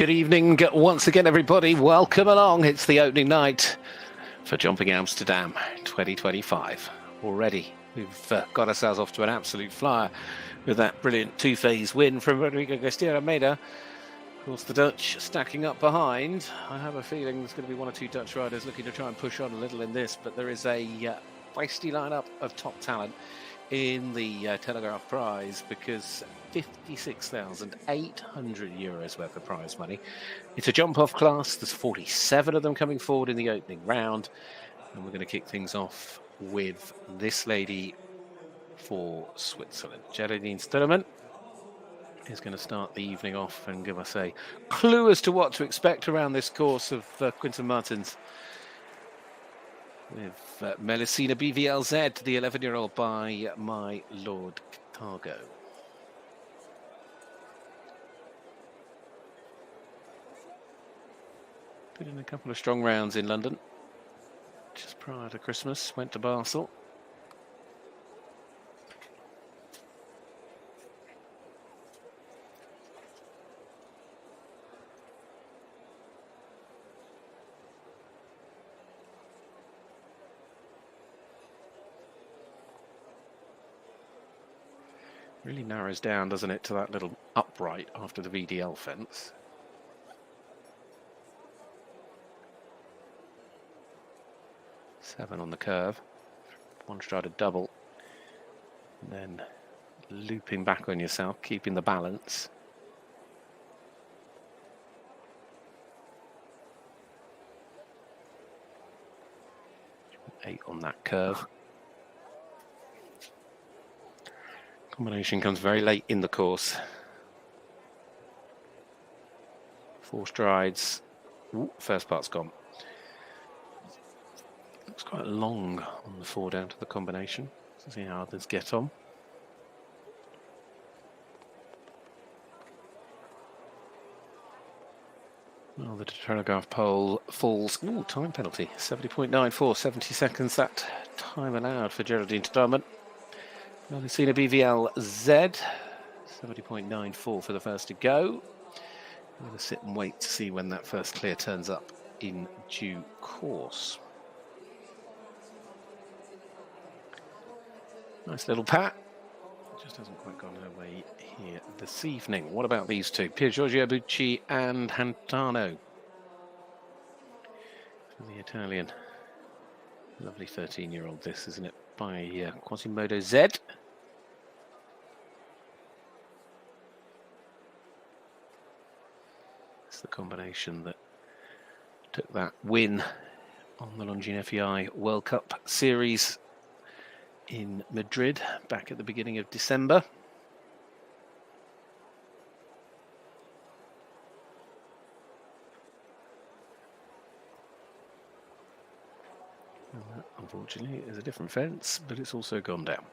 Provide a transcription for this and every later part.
Good evening once again, everybody. Welcome along. It's the opening night for Jumping Amsterdam 2025. Already, we've got ourselves off to an absolute flyer with that brilliant two-phase win from Rodrigo Garcia-Almeida. Of course, the Dutch stacking up behind. I have a feeling there's going to be one or two Dutch riders looking to try and push on a little in this, but there is a feisty lineup of top talent in the Telegraaf Prize, because 56,800 euros worth of prize money. It's a jump-off class. There's 47 of them coming forward in the opening round, and we're going to kick things off with this lady for Switzerland. Geraldine Sturman is going to start the evening off and give us a clue as to what to expect around this course of Quinten Martens, with Melusina BVLZ, the 11-year-old by my Lord Cargo. Put in a couple of strong rounds in London just prior to Christmas, went to Basel. Really narrows down, doesn't it, to that little upright after the VDL fence. Seven on the curve, one-strided double, and then looping back on yourself, keeping the balance. Eight on that curve. Combination comes very late in the course. Four strides. Ooh, first part's gone. Looks quite long on the four down to the combination. Let's see how others get on. Well, the Telegraph pole falls. Ooh, time penalty. 70.94, 70 seconds that time allowed for Geraldine Sturman. Melusina BVLZ, 70.94 for the first to go. I'm going to sit and wait to see when that first clear turns up in due course. Nice little pat. Just hasn't quite gone her way here this evening. What about these two? Pier Giorgio Bucci and Hantano. For the Italian. Lovely 13-year-old this, isn't it? By Quasimodo Z. It's the combination that took that win on the Longines FEI World Cup Series in Madrid back at the beginning of December. And that, unfortunately, is a different fence, but it's also gone down.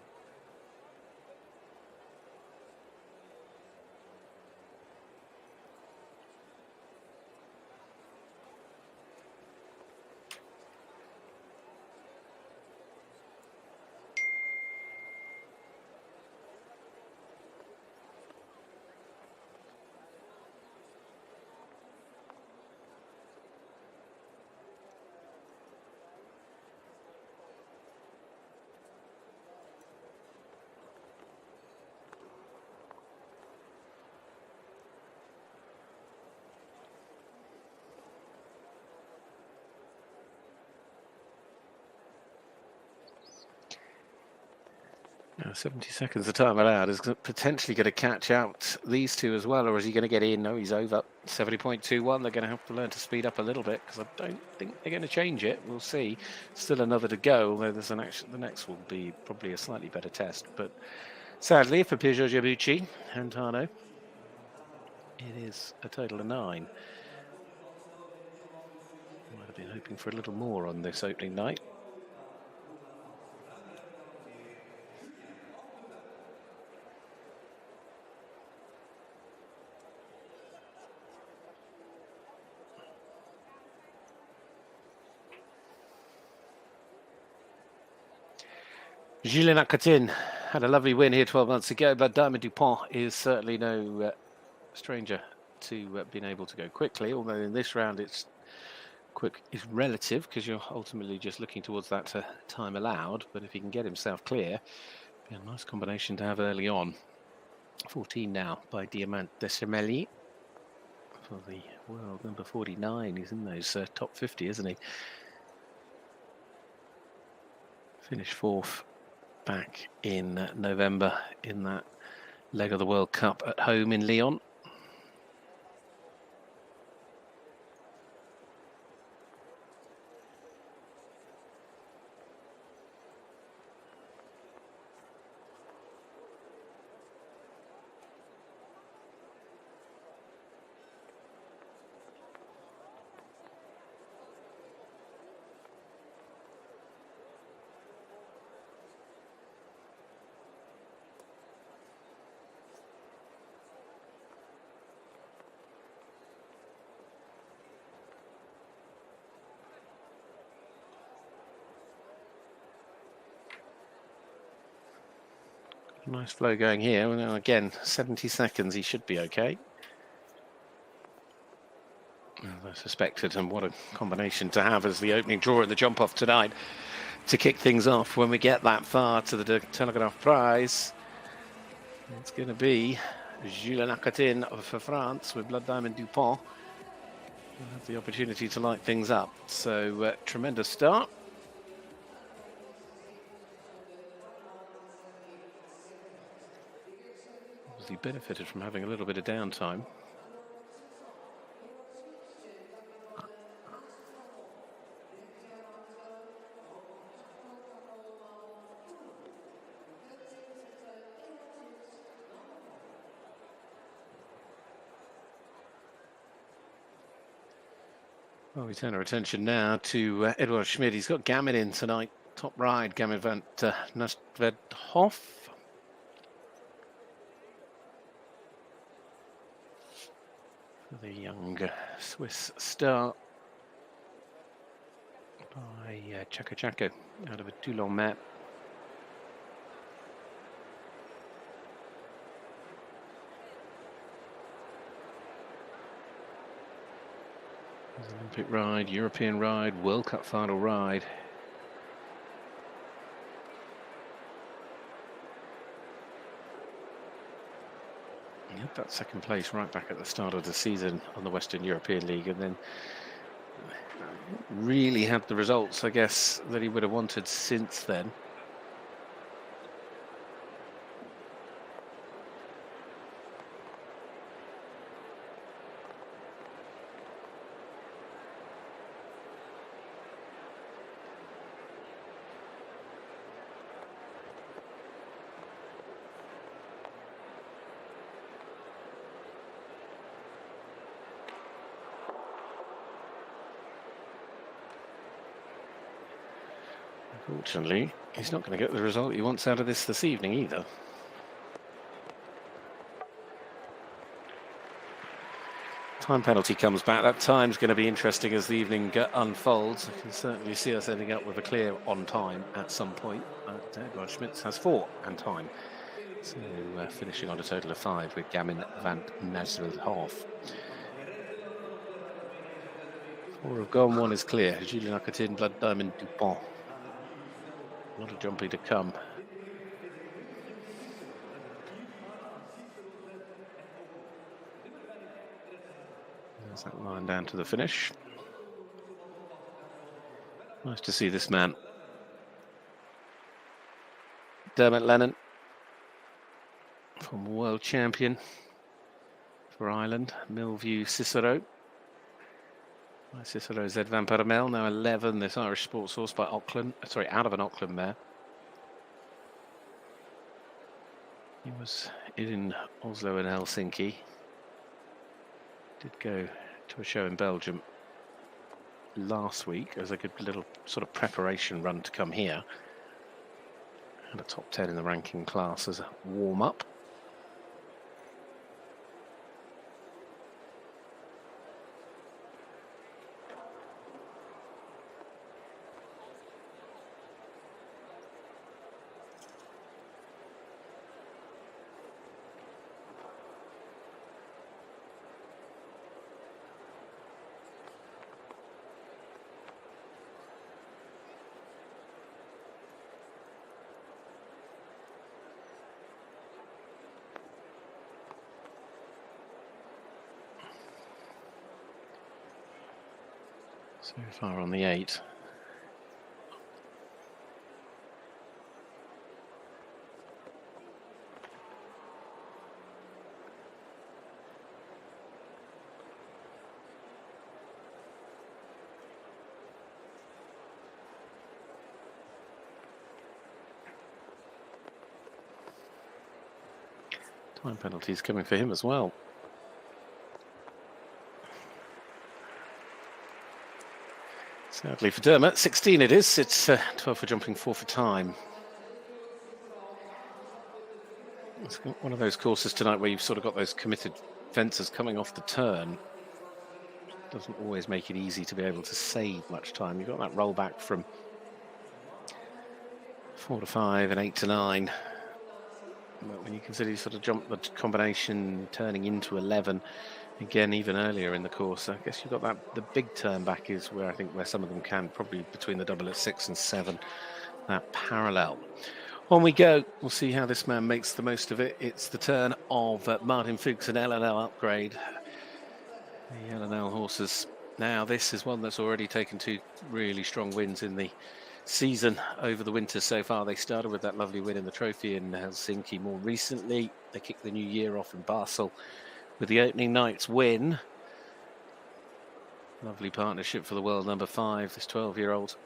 Now, 70 seconds the time allowed is potentially going to catch out these two as well, or is he going to get in? No, he's over. 70.21. They're going to have to learn to speed up a little bit, because I don't think they're going to change it. We'll see. Still another to go, although there's an action. The next will be probably a slightly better test. But sadly, for Pier Giorgio Bucci and Hantano, it is a total of 9. Might have been hoping for a little more on this opening night. Julien Acatin had a lovely win here 12 months ago, but Diamond Dupont is certainly no stranger to being able to go quickly, although in this round it's quick is relative because you're ultimately just looking towards that time allowed. But if he can get himself clear, be a nice combination to have early on. 14 now by Diamant Deschameli for the world number 49. He's in those top 50, isn't he? Finished fourth back in November in that leg of the World Cup at home in Lyon. Nice flow going here. Well, again, 70 seconds, he should be okay. As I suspected, and what a combination to have as the opening draw in the jump off tonight to kick things off when we get that far to the Telegraaf Prize. It's going to be Julian Acatin for France with Blood Diamond Dupont. We'll have the opportunity to light things up. So, tremendous start. He benefited from having a little bit of downtime. Well, we turn our attention now to Edward Schmid. He's got Gammon in tonight. Top ride, Gammon van Nastvedhof. The young Swiss star by Chaco Chaco out of a Toulon map. Olympic ride, European ride, World Cup final ride. He had that second place right back at the start of the season on the Western European League, and then really had the results, I guess, that he would have wanted since then. Unfortunately, he's not going to get the result he wants out of this evening either. Time penalty comes back. That time's going to be interesting as the evening unfolds. I can certainly see us ending up with a clear on time at some point. But Edward Schmitz has 4 and time. So finishing on a total of 5 with Gammon van Nastvedhof. 4 have gone, 1 is clear. Julian Acatin, Blood Diamond Dupont. A lot of jumping to come. There's that line down to the finish. Nice to see this man. Dermot Lennon, former world champion for Ireland, Millview Cicero. Cicero Zed Van Paramel, now 11, this Irish sports horse by Auckland, sorry, out of an Auckland mare. He was in Oslo and Helsinki. Did go to a show in Belgium last week as a good little sort of preparation run to come here. And a top 10 in the ranking class as a warm-up. So far on the 8. Time penalties coming for him as well. Sadly for Dermot, 16 it is. It's 12 for jumping, 4 for time. It's one of those courses tonight where you've sort of got those committed fencers coming off the turn. Doesn't always make it easy to be able to save much time. You've got that roll back from 4 to 5 and 8 to 9. But when you consider you sort of jump the combination turning into 11, again, even earlier in the course, I guess you've got that, the big turn back is where I think where some of them can, probably between the double at 6 and 7, that parallel. On we go. We'll see how this man makes the most of it. It's the turn of Martin Fuchs, an LNL upgrade. The LNL horses. Now, this is one that's already taken 2 really strong wins in the season over the winter so far. They started with that lovely win in the trophy in Helsinki. More recently, they kicked the new year off in Basel with the opening night's win. Lovely partnership for the world number 5, this 12-year-old.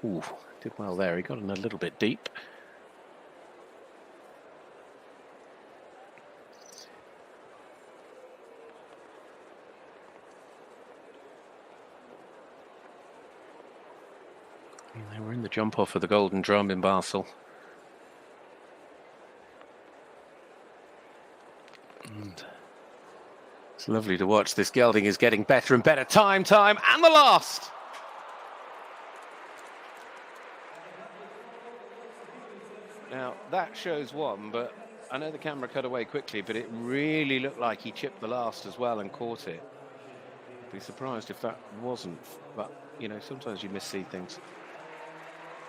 Ooh, did well there. He got in a little bit deep. And they were in the jump off of the Golden Drum in Basel. And it's lovely to watch. This gelding is getting better and better. Time, and the last. Now, that shows one, but I know the camera cut away quickly, but it really looked like he chipped the last as well and caught it. I'd be surprised if that wasn't, but, you know, sometimes you miss-see things.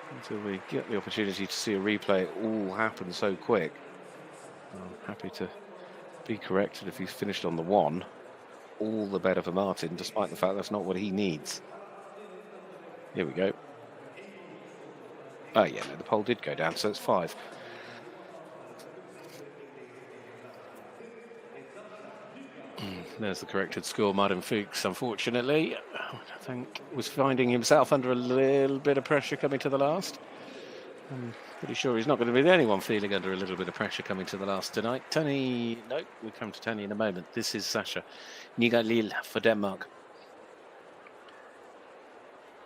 Until we get the opportunity to see a replay, it all happens so quick. I'm happy to be corrected if he's finished on the 1. All the better for Martin, despite the fact that's not what he needs. Here we go. Oh, yeah, no, the pole did go down, so it's 5. There's the corrected score. Martin Fuchs, unfortunately, I think was finding himself under a little bit of pressure coming to the last. I'm pretty sure he's not going to be the only one feeling under a little bit of pressure coming to the last tonight. Tony, no, we'll come to Tony in a moment. This is Sasha Nigalil for Denmark.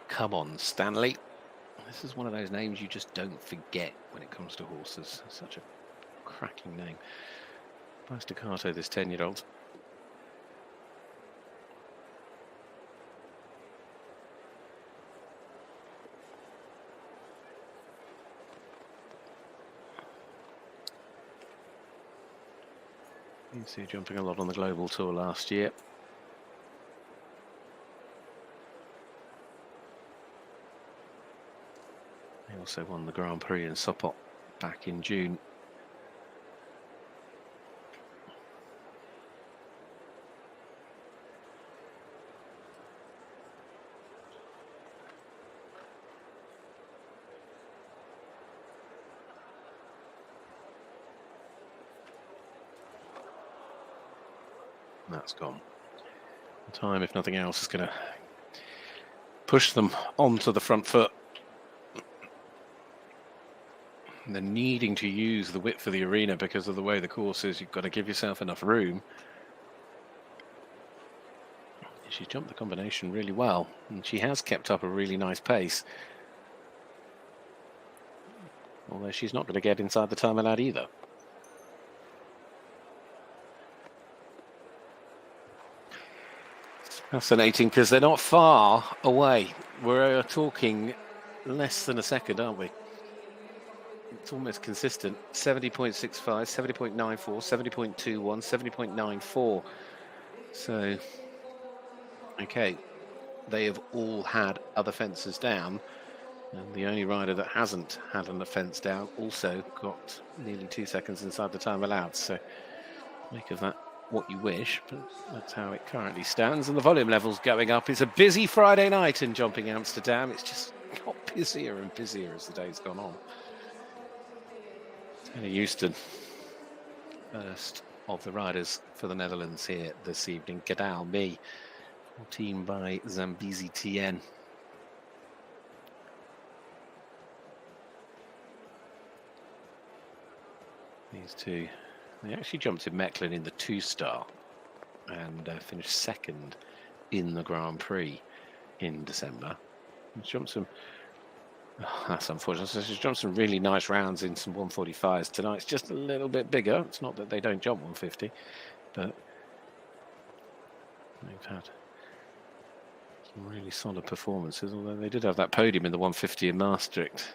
Come on, Stanley. This is one of those names you just don't forget when it comes to horses. Such a cracking name. By staccato, this 10-year-old. You see jumping a lot on the global tour last year. He also won the Grand Prix in Sopot back in June. That's gone. Time, if nothing else, is going to push them onto the front foot. And they're needing to use the width of the arena because of the way the course is. You've got to give yourself enough room. She's jumped the combination really well, and she has kept up a really nice pace. although she's not going to get inside the time allowed either. It's fascinating because they're not far away. We're talking less than a second, aren't we? It's almost consistent. 70.65, 70.94, 70.21, 70.94. So, okay, they have all had other fences down. And the only rider that hasn't had an offence down also got nearly 2 seconds inside the time allowed. So make of that what you wish, but that's how it currently stands. And the volume level's going up. It's a busy Friday night in Jumping Amsterdam. It's just got busier and busier as the day's gone on. Tony Houston, first of the riders for the Netherlands here this evening. Gadal Me, 14 by Zambezi Tien. These two, they actually jumped in Mechlin in the 2-star and finished second in the Grand Prix in December. She's jumped some, that's unfortunate. So she's jumped some really nice rounds in some 145s tonight. It's just a little bit bigger. It's not that they don't jump 150, but they've had some really solid performances, although they did have that podium in the 150 in Maastricht.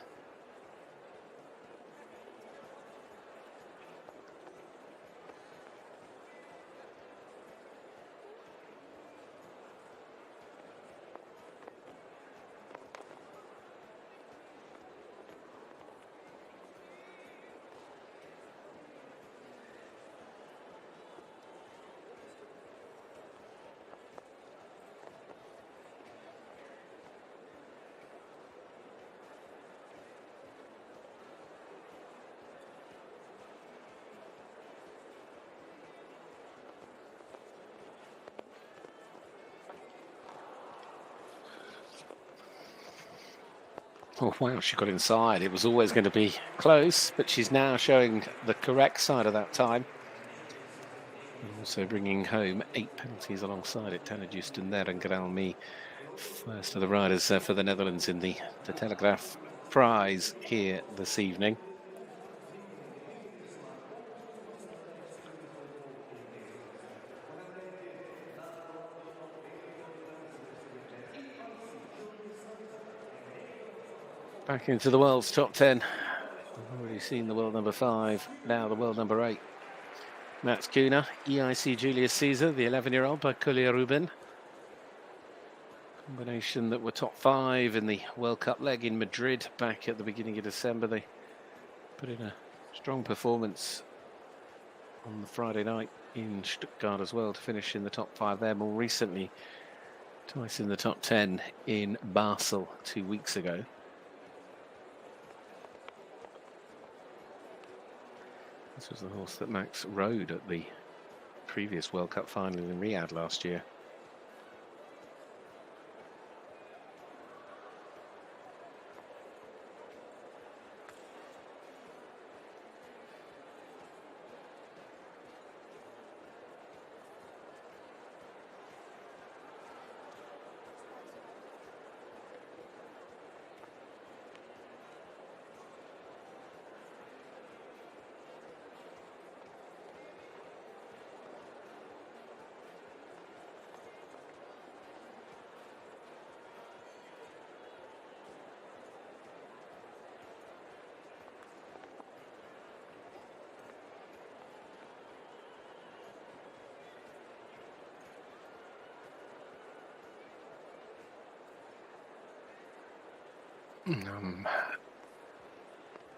Oh wow, she got inside. It was always going to be close, but she's now showing the correct side of that time. And also bringing home 8 penalties alongside it. Tony Houston there and Gadal Me, first of the riders for the Netherlands in the Telegraaf Prize here this evening. Back into the world's top 10. We've already seen the world number 5, now the world number 8. Mats Kuhne, EIC Julius Caesar, the 11-year-old by Collier Ruben. Combination that were top 5 in the World Cup leg in Madrid back at the beginning of December. They put in a strong performance on the Friday night in Stuttgart as well to finish in the top 5 there. More recently, twice in the top 10 in Basel 2 weeks ago. This was the horse that Max rode at the previous World Cup final in Riyadh last year.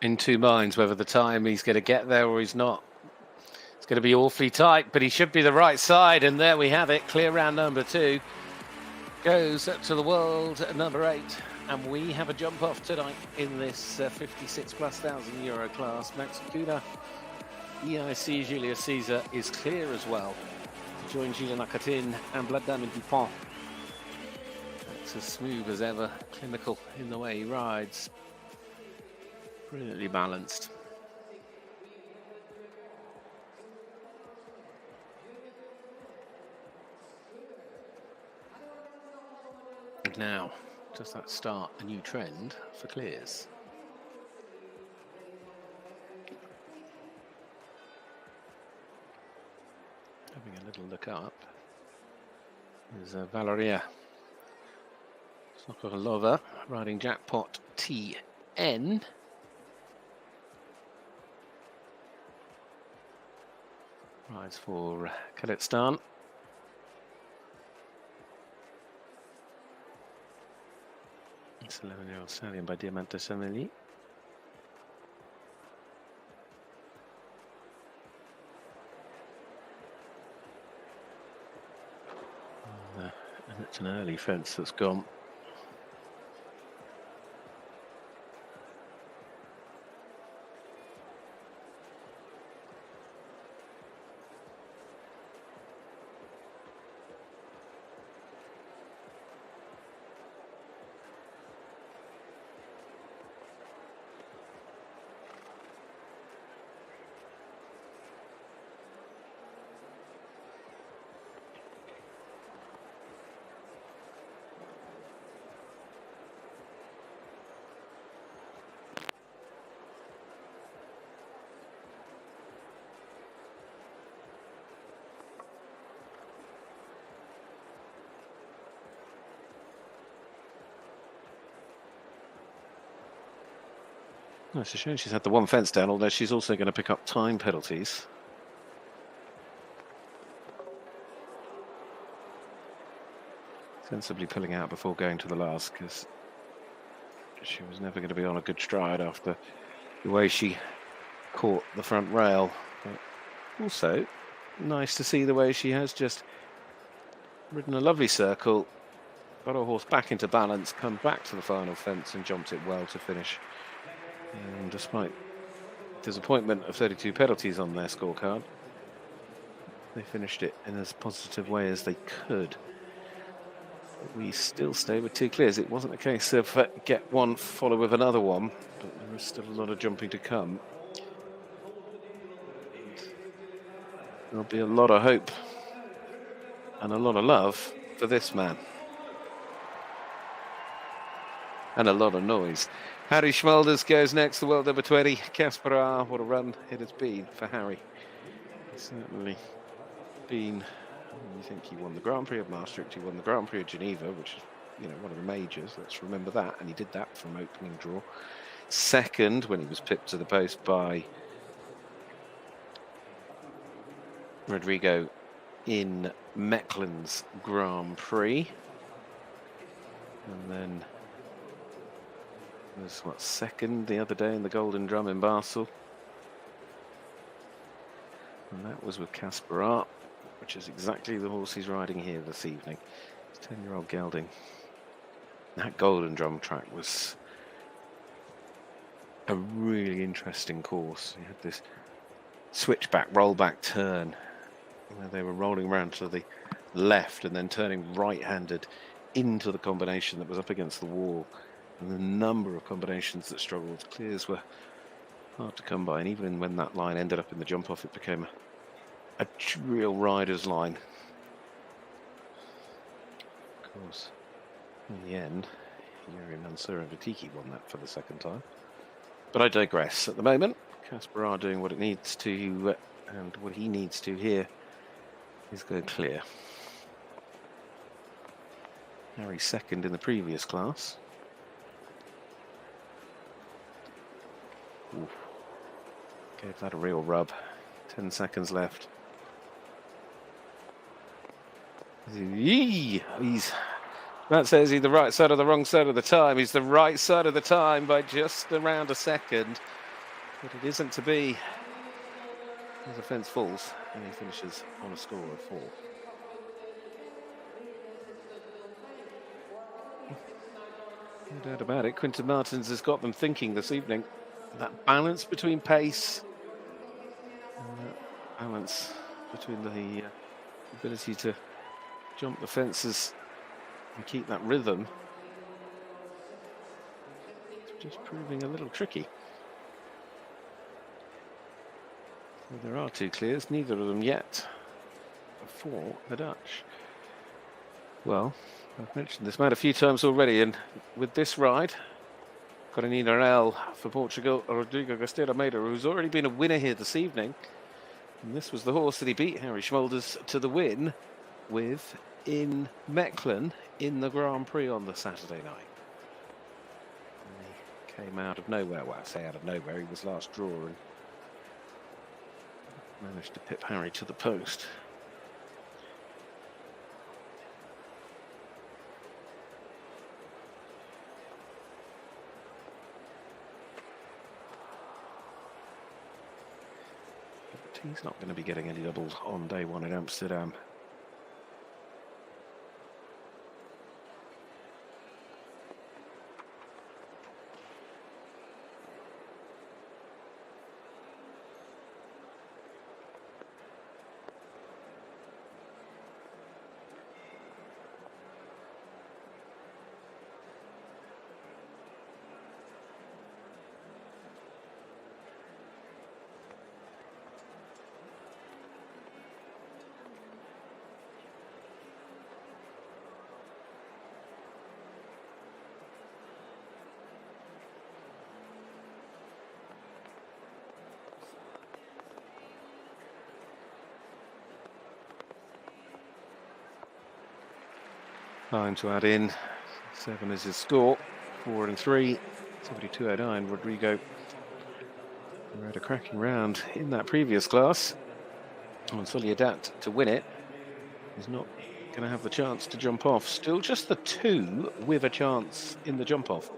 In two minds whether the time he's going to get there or he's not. It's going to be awfully tight, but he should be the right side, and there we have it. Clear round number 2 goes to the world number 8, and we have a jump off tonight in this 56,000+ euro class. Max Kuhne, EIC Julius Caesar is clear as well to join Julien Acatin and Vladimir Dupont. As smooth as ever, clinical in the way he rides, brilliantly balanced. And now, does that start a new trend for clears? having a little look up, is Valeria Sokolova riding Jackpot TN. Rides for Kazakhstan. It's 11-year-old stallion by Diamante Sameli. And it's an early fence that's gone. No, it's a shame she's had the one fence down, although she's also going to pick up time penalties. Sensibly pulling out before going to the last, because she was never going to be on a good stride after the way she caught the front rail. But also, nice to see the way she has just ridden a lovely circle, got her horse back into balance, come back to the final fence and jumped it well to finish. And despite disappointment of 32 penalties on their scorecard, they finished it in as positive way as they could. But we still stay with 2 clears. It wasn't a case of get one, follow with another one, but there is still a lot of jumping to come. There'll be a lot of hope and a lot of love for this man. And a lot of noise. Harry Schmulders goes next, the world number 20. Kasper R, what a run it has been for Harry. He's certainly been, you think he won the Grand Prix of Maastricht, he won the Grand Prix of Geneva, which is, you know, one of the majors, let's remember that, and he did that from opening draw. Second, when he was pipped to the post by Rodrigo in Mecklen's Grand Prix. And then was second the other day in the Golden Drum in Basel, and that was with Kasper R, which is exactly the horse he's riding here this evening. It's 10-year-old gelding. That Golden Drum track was a really interesting course. You had this switchback, rollback turn where they were rolling around to the left and then turning right-handed into the combination that was up against the wall. And the number of combinations that struggled. Clears were hard to come by, and even when that line ended up in the jump off, it became a real rider's line. Of course, in the end, Yuri Mansour and Vitiki won that for the second time. But I digress. At the moment, Kasper R doing what it needs to, and what he needs to here is go clear. Harry second in the previous class. Ooh. Gave that a real rub. 10 seconds left. That says he's the right side or the wrong side of the time. He's the right side of the time by just around a second. But it isn't to be. As the fence falls and he finishes on a score of 4. No doubt about it. Quinton Martins has got them thinking this evening. That balance between pace and that balance between the ability to jump the fences and keep that rhythm, it's just proving a little tricky. So there are 2 clears, neither of them yet for the Dutch. Well, I've mentioned this man a few times already, and with this ride, Coronina L for Portugal, Rodrigo Gasteira Meida, who's already been a winner here this evening, And this was the horse that he beat Harry Schmolders to the win with in Mechlin in the Grand Prix on the Saturday night. And he came out of nowhere. Well, I say out of nowhere. He was last draw and managed to pip Harry to the post. But he's not going to be getting any doubles on day one in Amsterdam. Time to add in. 7 is his score. 4 and 3. 72.09. Rodrigo had a cracking round in that previous class. And fully adapt to win it. He's not going to have the chance to jump off. Still just the 2 with a chance in the jump off.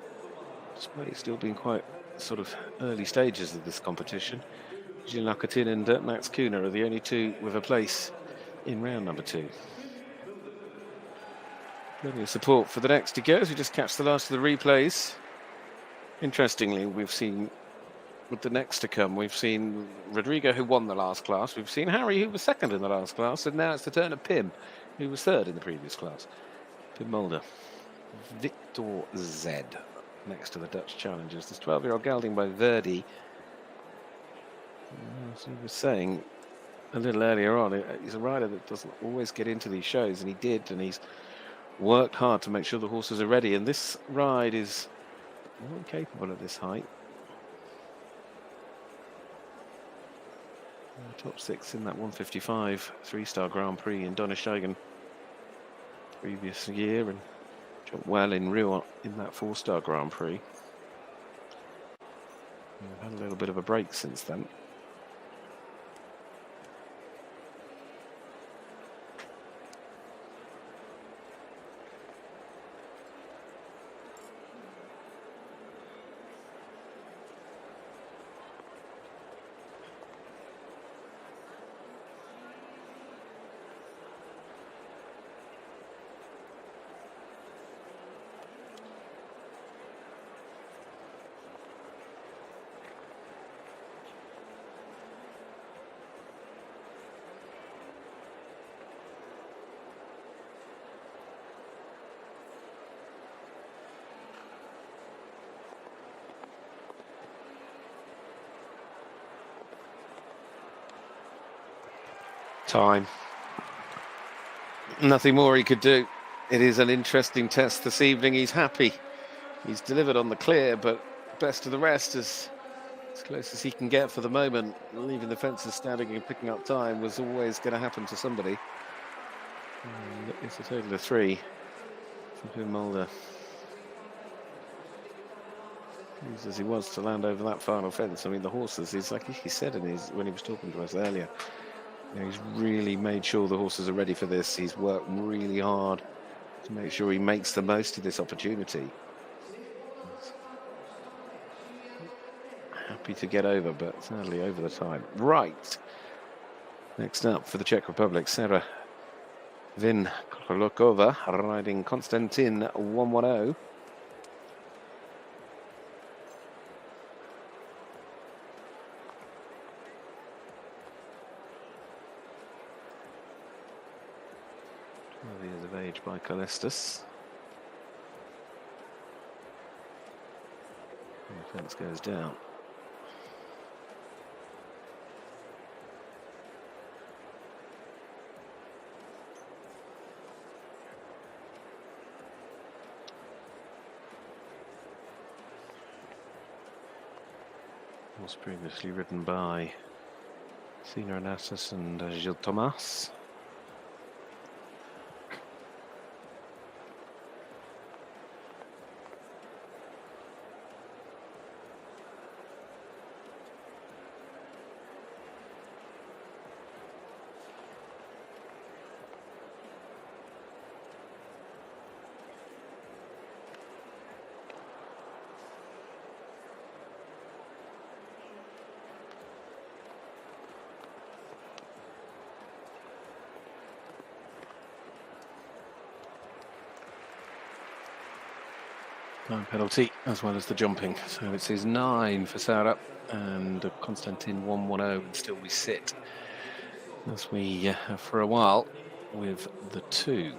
Despite it still being quite sort of early stages of this competition. Gilles Lacatin and Max Kuhner are the only 2 with a place in round number 2. Plenty of support for the next to go as we just catch the last of the replays. Interestingly, we've seen with the next to come, we've seen Rodrigo, who won the last class. We've seen Harry, who was second in the last class. And now it's the turn of Pim, who was third in the previous class. Pim Mulder. Victor Z next to the Dutch challengers. This 12-year-old gelding by Verdi. As he was saying a little earlier on, he's a rider that doesn't always get into these shows, and he did, and he's worked hard to make sure the horses are ready, and this ride is more capable at this height. Top 6 in that 155 3-star Grand Prix in Donnersteigen previous year, and jumped well in Rio in that 4-star Grand Prix. We've had a little bit of a break since then. Time. Nothing more he could do. It is an interesting test this evening. He's happy. He's delivered on the clear, but best of the rest is as close as he can get for the moment. Leaving the fences standing and picking up time was always going to happen to somebody. It's a total of 3 for Pim Mulder. As he wants to land over that final fence. I mean, the horses, he's like he said when he was talking to us earlier, you know, he's really made sure the horses are ready for this. He's worked really hard to make sure he makes the most of this opportunity. Happy to get over, but sadly over the time. Right. Next up for the Czech Republic, Sarah Vinklokova riding Konstantin 110. Years of age by Calestis. And the fence goes down. Was previously ridden by Sina Onassis and Gilles Thomas. Time penalty as well as the jumping. So it's his 9 for Saurup and Konstantin 1-1-0, and still we sit as we have for a while with the 2.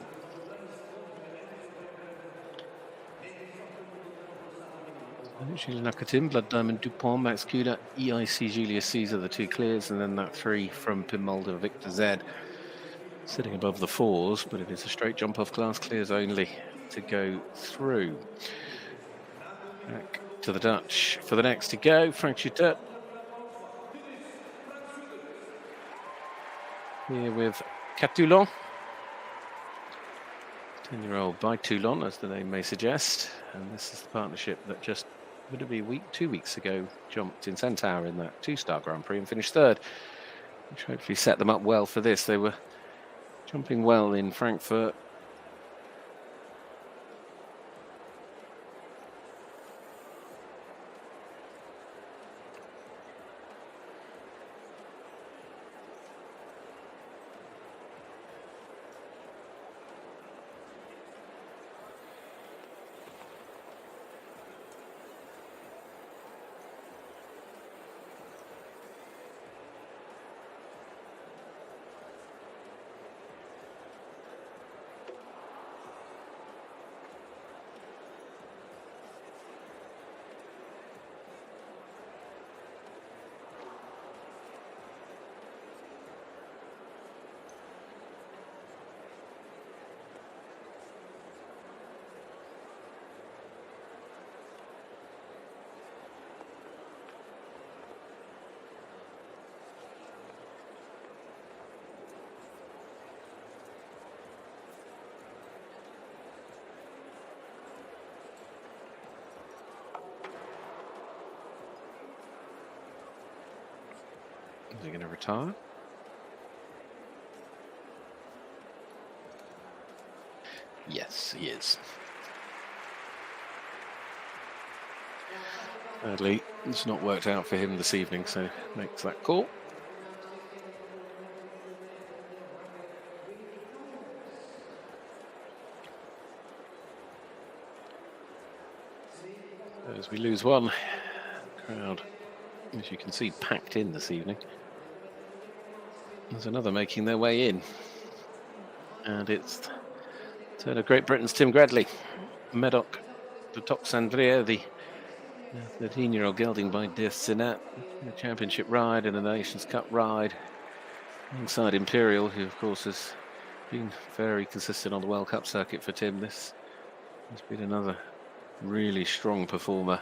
Julien Nakatim, Blood Diamond Dupont, Max Kuda, EIC Julius Caesar, the 2 clears, and then that 3 from Pim Mulder, Victor Z, sitting above the 4s, but it is a straight jump off class clears only to go through. Back to the Dutch for the next to go, Frank Schutter. Here with Catoulon. 10-year-old by Toulon, as the name may suggest. And this is the partnership that just, would it be 2 weeks ago, jumped in Centaur in that 2-star Grand Prix and finished 3rd, which hopefully set them up well for this. They were jumping well in Frankfurt. Is he going to retire? Yes, he is. Sadly, it's not worked out for him this evening, so makes that call. As we lose one, crowd, as you can see, packed in this evening. There's another making their way in, and it's turn of Great Britain's Tim Gradley, Medoc, the top Sandria, the 13-year-old gelding by Dirk Sinat, the championship ride and the Nations Cup ride, alongside Imperial, who of course has been very consistent on the World Cup circuit for Tim. This has been another really strong performer.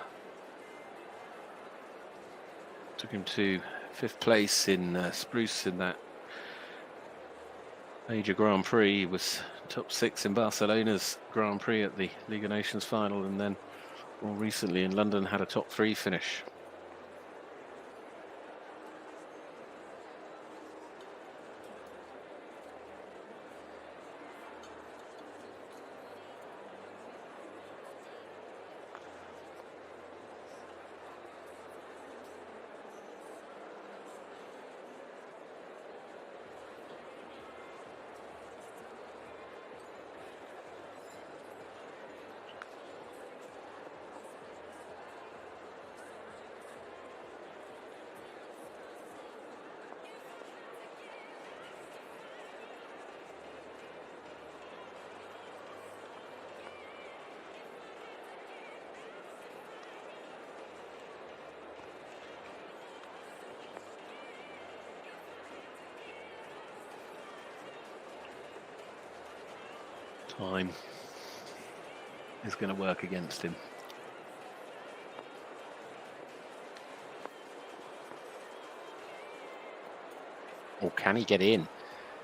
Took him to 5th place in Spruce in that major Grand Prix. He was top 6 in Barcelona's Grand Prix at the League of Nations final, and then more recently in London had a top 3 finish. Time is going to work against him. Or can he get in?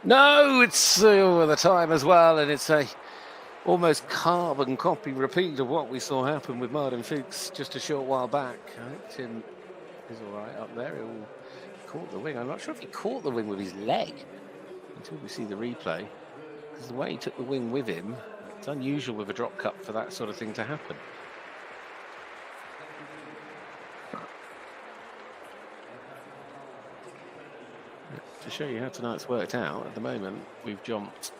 No, it's over the time as well, and it's a almost carbon copy repeat of what we saw happen with Martin Fuchs just a short while back. I think Tim is all right up there. He'll caught the wing. I'm not sure if he caught the wing with his leg until we see the replay, because the way he took the wing with him, it's unusual with a drop cup for that sort of thing to happen. To show you how tonight's worked out, at the moment we've jumped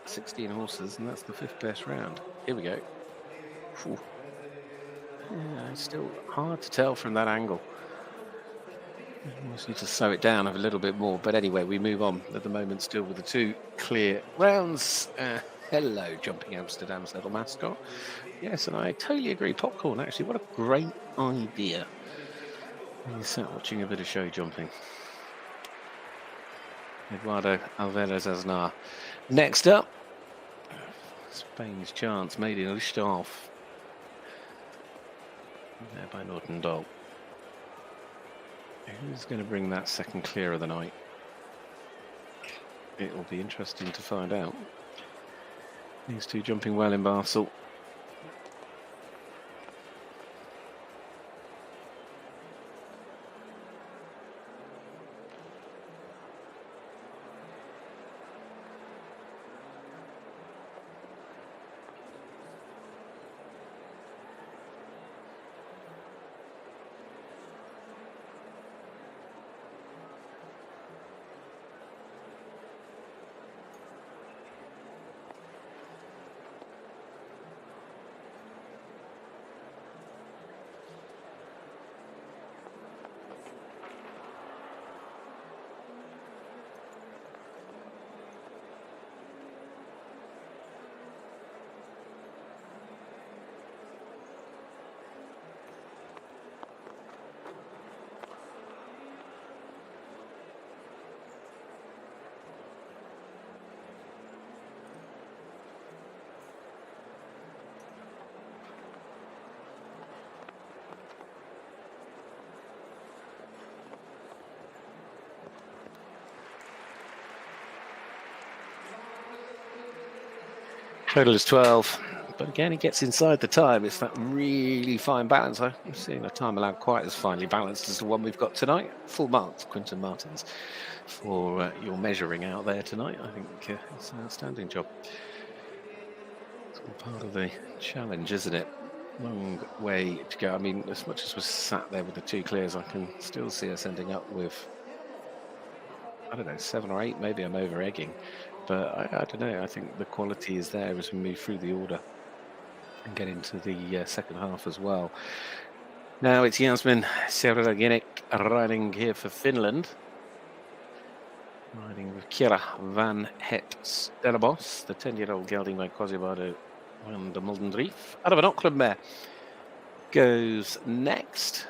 16 horses, and that's the 5th best round. Here we go. Whew. Yeah, it's still hard to tell from that angle. We just need to slow it down a little bit more. But anyway, we move on at the moment still with the 2 clear rounds. Hello, Jumping Amsterdam's little mascot. Yes, and I totally agree. Popcorn, actually, what a great idea. You sat watching a bit of show jumping. Eduardo Alvarez Aznar. Next up, Spain's chance, made in Lichthof. There by Norton Doll. Who's going to bring that second clear of the night? It will be interesting to find out. These 2 jumping well in Basel. Total is 12, but again, he gets inside the time. It's that really fine balance. I'm seeing a time allowed quite as finely balanced as the one we've got tonight. Full marks, Quinton Martins, for your measuring out there tonight. I think it's an outstanding job. It's all part of the challenge, isn't it? Long way to go. I mean, as much as we're sat there with the 2 clears, I can still see us ending up with, I don't know, 7 or 8. Maybe I'm over-egging. But I don't know, I think the quality is there as we move through the order and get into the second half as well. Now it's Jasmin Serraginik riding here for Finland. Riding with Kira van Het Stellenbosch, the 10-year-old gelding by Quasimodo van de Muldendrief. Out of an Auckland mare goes next.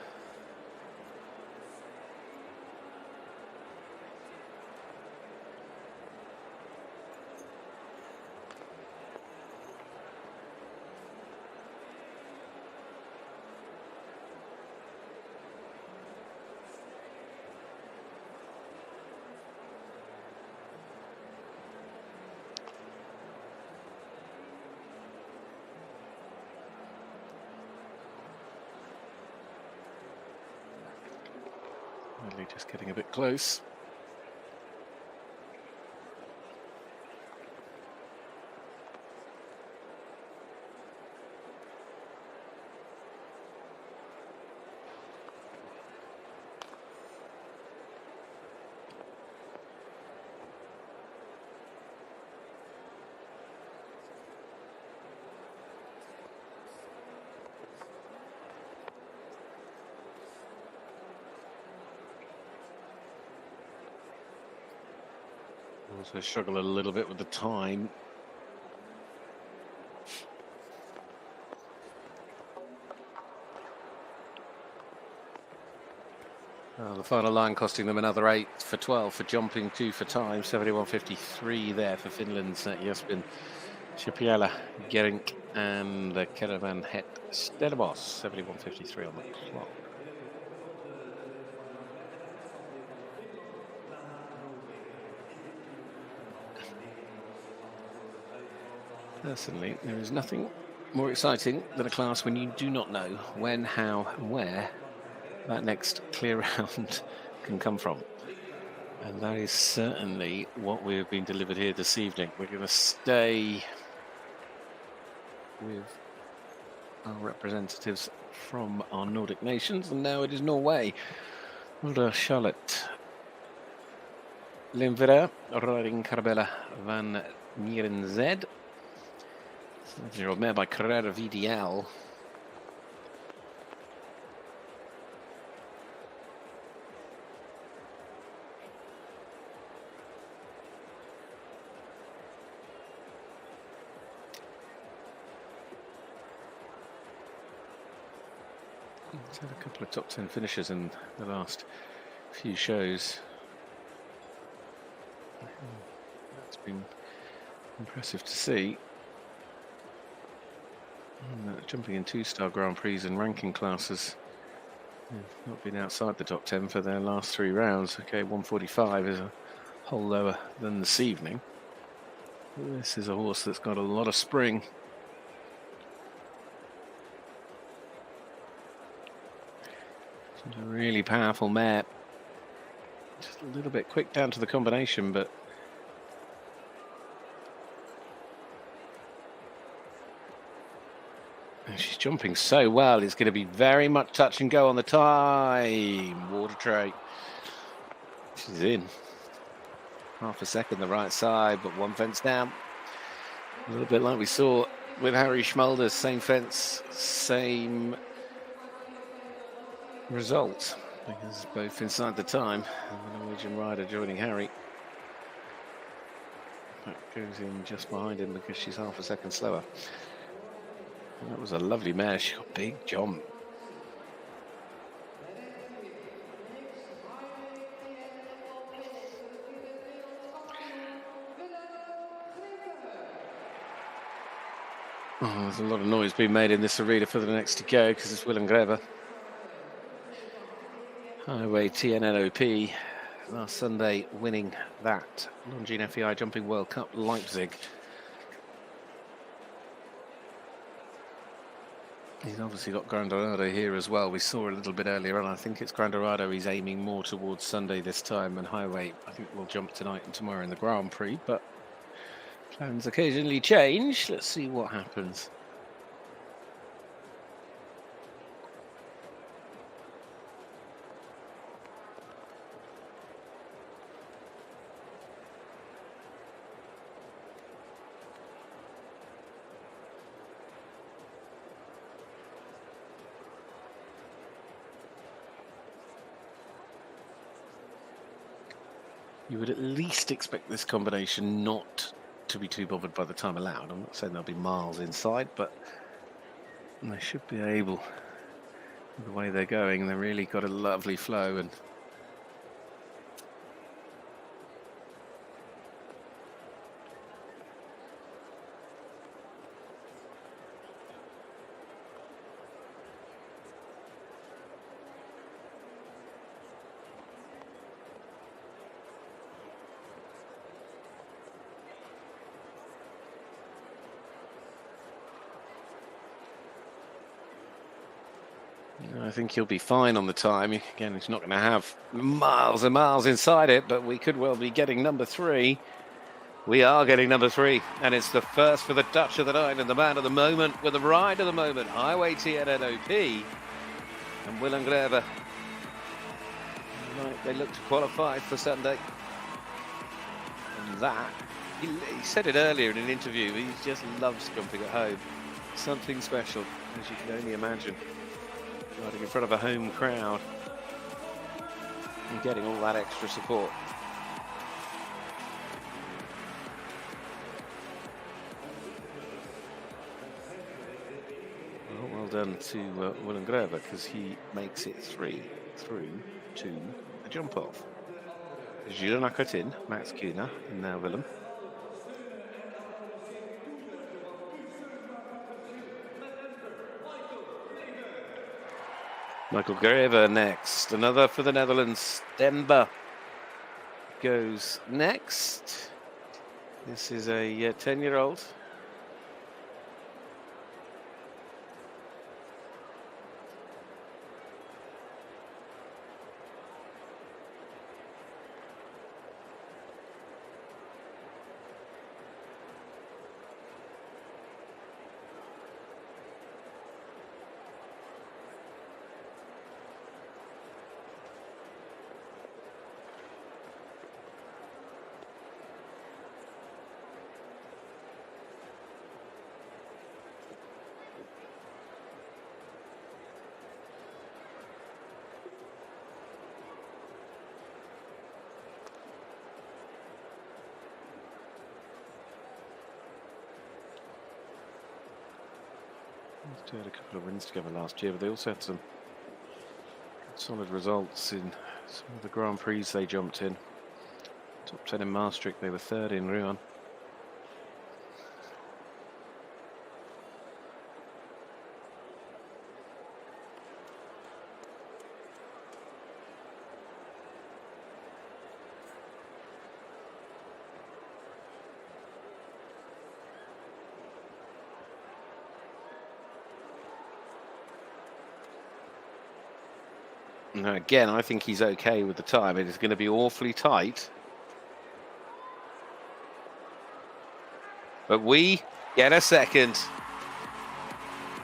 Really just getting a bit close. Also struggle a little bit with the time. The final line costing them another 8 for 12 for jumping, 2 for time, 71.53 there for Finland's Jasmin Chipiela, Gerink and the Caravan Het Stellenbosch, 71.53 on the clock. Personally, there is nothing more exciting than a class when you do not know when, how, and where that next clear round can come from. And that is certainly what we have been delivered here this evening. We're going to stay with our representatives from our Nordic nations, and now it is Norway. Charlotte Lindvera riding Carabella van Nierenzed. 7-year-old mare by Carrera VDL. He's had a couple of top 10 finishes in the last few shows. That's been impressive to see. Jumping in 2-star Grand Prix and ranking classes, they've not been outside the top 10 for their last 3 rounds. Okay, 145 is a whole lower than this evening. This is a horse that's got a lot of spring. She's a really powerful mare. Just a little bit quick down to the combination, but she's jumping so well. It's going to be very much touch and go on the time. Water Tray. She's in. Half a second the right side, but 1 fence down. A little bit like we saw with Harry Schmulder's, same fence, same result, because both inside the time, and the Norwegian rider joining Harry. That goes in just behind him because she's half a second slower. And that was a lovely mare. She got a big jump. Oh, there's a lot of noise being made in this arena for the next to go because it's Willem Greve. Highway TNNOP last Sunday winning that Longines FEI Jumping World Cup Leipzig. He's obviously got Grandorado here as well. We saw a little bit earlier on. I think it's Grandorado he's aiming more towards Sunday this time, and Highway I think will jump tonight and tomorrow in the Grand Prix, but plans occasionally change. Let's see what happens. You would at least expect this combination not to be too bothered by the time allowed. I'm not saying they'll be miles inside, but they should be able, the way they're going, they've really got a lovely flow. And I think he'll be fine on the time. Again, he's not going to have miles and miles inside it, but we could well be getting number 3. We are getting number 3, and it's the first for the Dutch of the night and the man of the moment with the ride of the moment, Highway TNNOP and Willem Greve. Right, they look to qualify for Sunday. And that, he said it earlier in an interview, he just loves jumping at home. Something special, as you can only imagine. Riding in front of a home crowd and getting all that extra support. Well done to Willem Greve, because he makes it 3 through to a jump off. Gilles Nakotin, Max Kuhner, and now Willem. Michael Greve next. Another for the Netherlands. Denver goes next. This is a 10-year-old They had a couple of wins together last year, but they also had some solid results in some of the Grand Prix they jumped in. Top 10 in Maastricht, they were third in Rouen. Now again, I think he's okay with the time. It is going to be awfully tight. But we get a second.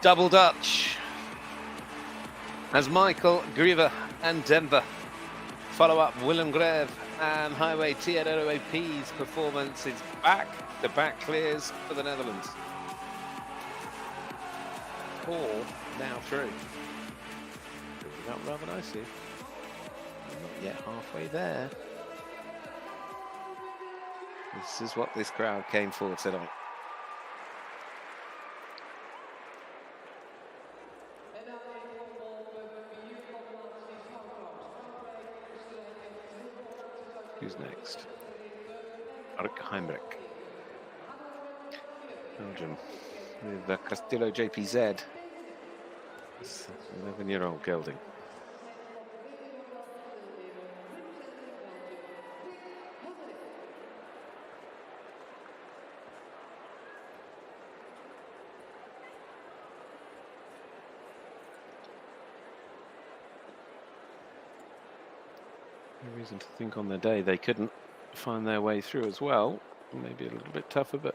Double Dutch. As Michael, Griever and Denver follow up Willem Greve and Highway TNOAP's performance is back. The back clears for the Netherlands. Paul now through. Out rather nicely. Not yet halfway there. This is what this crowd came for tonight. Who's next? Mark Heimrich. Belgium. With Castillo JPZ. 11-year-old gelding. No reason to think on their day they couldn't find their way through as well. Maybe a little bit tougher, but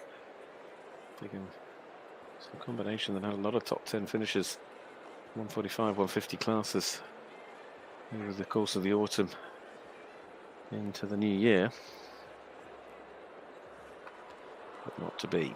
they can. It's a combination that had a lot of top 10 finishes, 145, 150 classes over the course of the autumn into the new year, but not to be.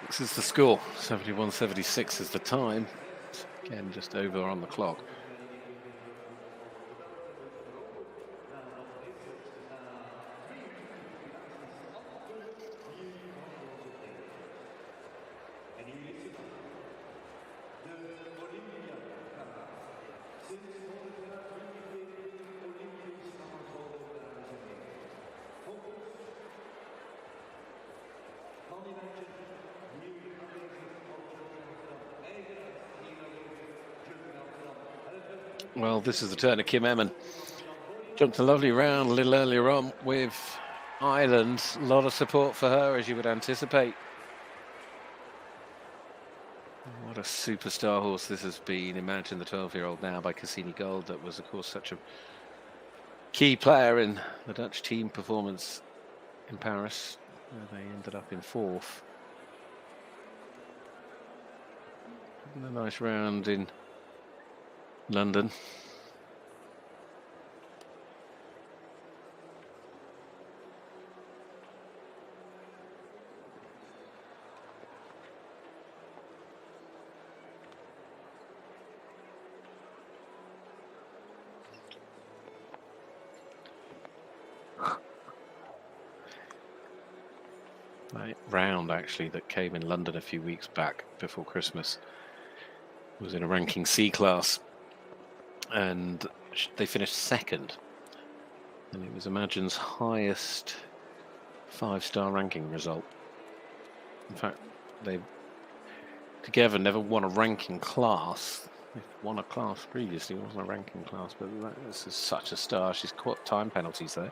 This is the score. 71-76 is the time. Again, just over on the clock. Well, this is the turn of Kim Emmen. Jumped a lovely round a little earlier on with Ireland. A lot of support for her, as you would anticipate. What a superstar horse this has been. Imagine the 12-year-old now by Cassini Gold. That was, of course, such a key player in the Dutch team performance in Paris, where they ended up in fourth. And a nice round in London. That round actually that came in London a few weeks back before Christmas was in a ranking C class, and they finished second, and it was Imagine's highest 5-star ranking result. In fact, they together never won a ranking class They've won a class previously, it wasn't a ranking class, but this is such a star. She's caught time penalties though.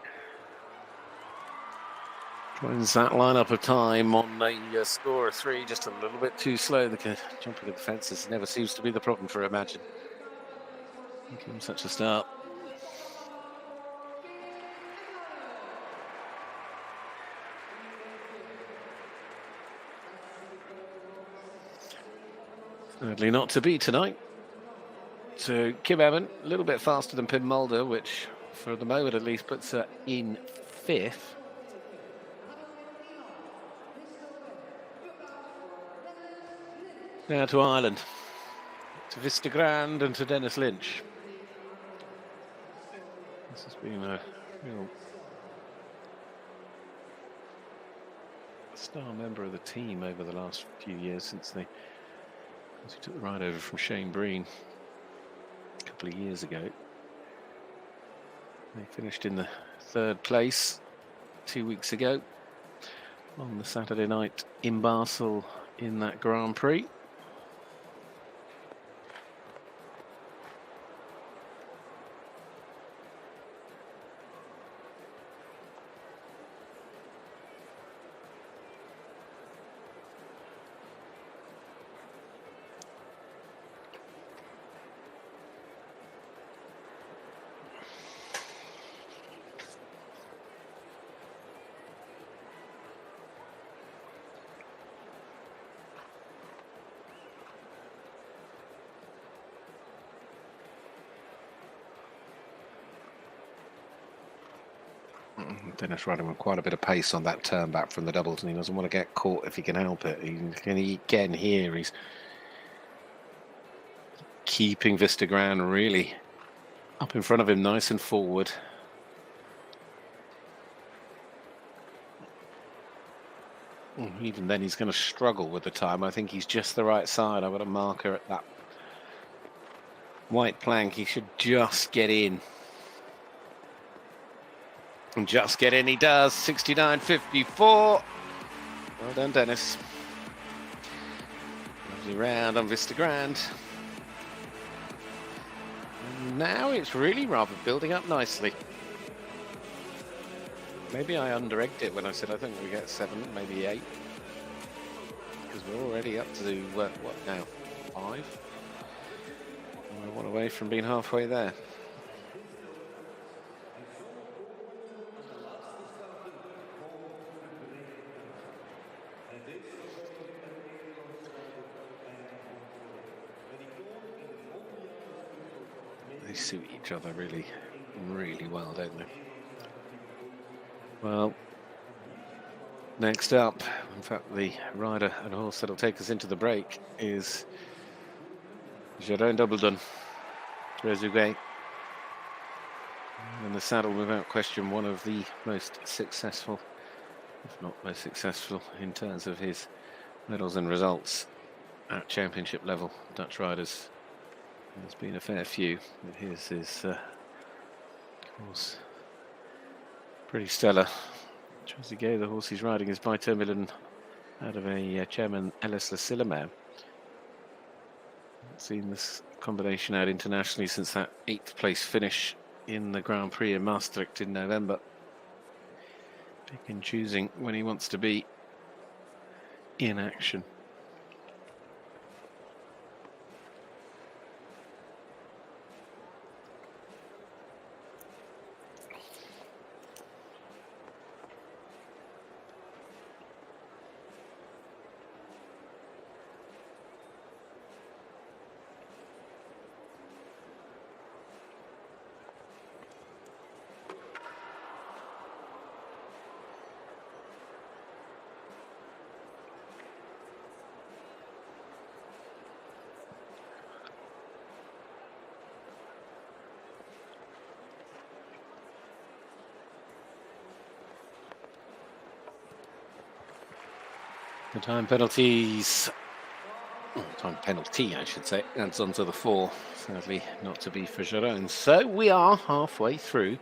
Joins that lineup of time on a score of 3, just a little bit too slow. The jumping of the fences never seems to be the problem for Imagine. Give him such a start. Sadly not to be tonight. So Kim Evan, a little bit faster than Pim Mulder, which for the moment at least puts her in 5th. Now to Ireland, to Vista Grand and to Dennis Lynch. This has been a real star member of the team over the last few years since he took the ride over from Shane Breen a couple of years ago. They finished in the 3rd place 2 weeks ago on the Saturday night in Basel in that Grand Prix. Dennis riding with quite a bit of pace on that turn back from the doubles, and he doesn't want to get caught if he can help it. Again here, he's keeping Vista Grand really up in front of him, nice and forward. Even then, he's going to struggle with the time. I think he's just the right side. I've got a marker at that white plank. He should just get in. And just get in, he does. 69.54. Well done, Dennis. Lovely round on Vista Grand. And now it's really rather building up nicely. Maybe I under-egged it when I said I think we get 7, maybe 8. Because we're already up to, what now, 5? We're 1 away from being halfway there. They suit each other really, really well, don't they? Well, next up, in fact, the rider and horse that'll take us into the break is Jérôme Doubledon, Trezeguet. And the saddle, without question, one of the most successful, if not most successful, in terms of his medals and results at championship level. Dutch riders, there's been a fair few, but his is, of course, pretty stellar. Trezeguet, the horse he's riding, is by Termillen out of a chairman Ellis Lasillamere. Seen this combination out internationally since that 8th place finish in the Grand Prix in Maastricht in November. Picking and choosing when he wants to be in action. The time penalties, time penalty I should say, adds on to the 4, sadly not to be for Jérôme. So we are halfway through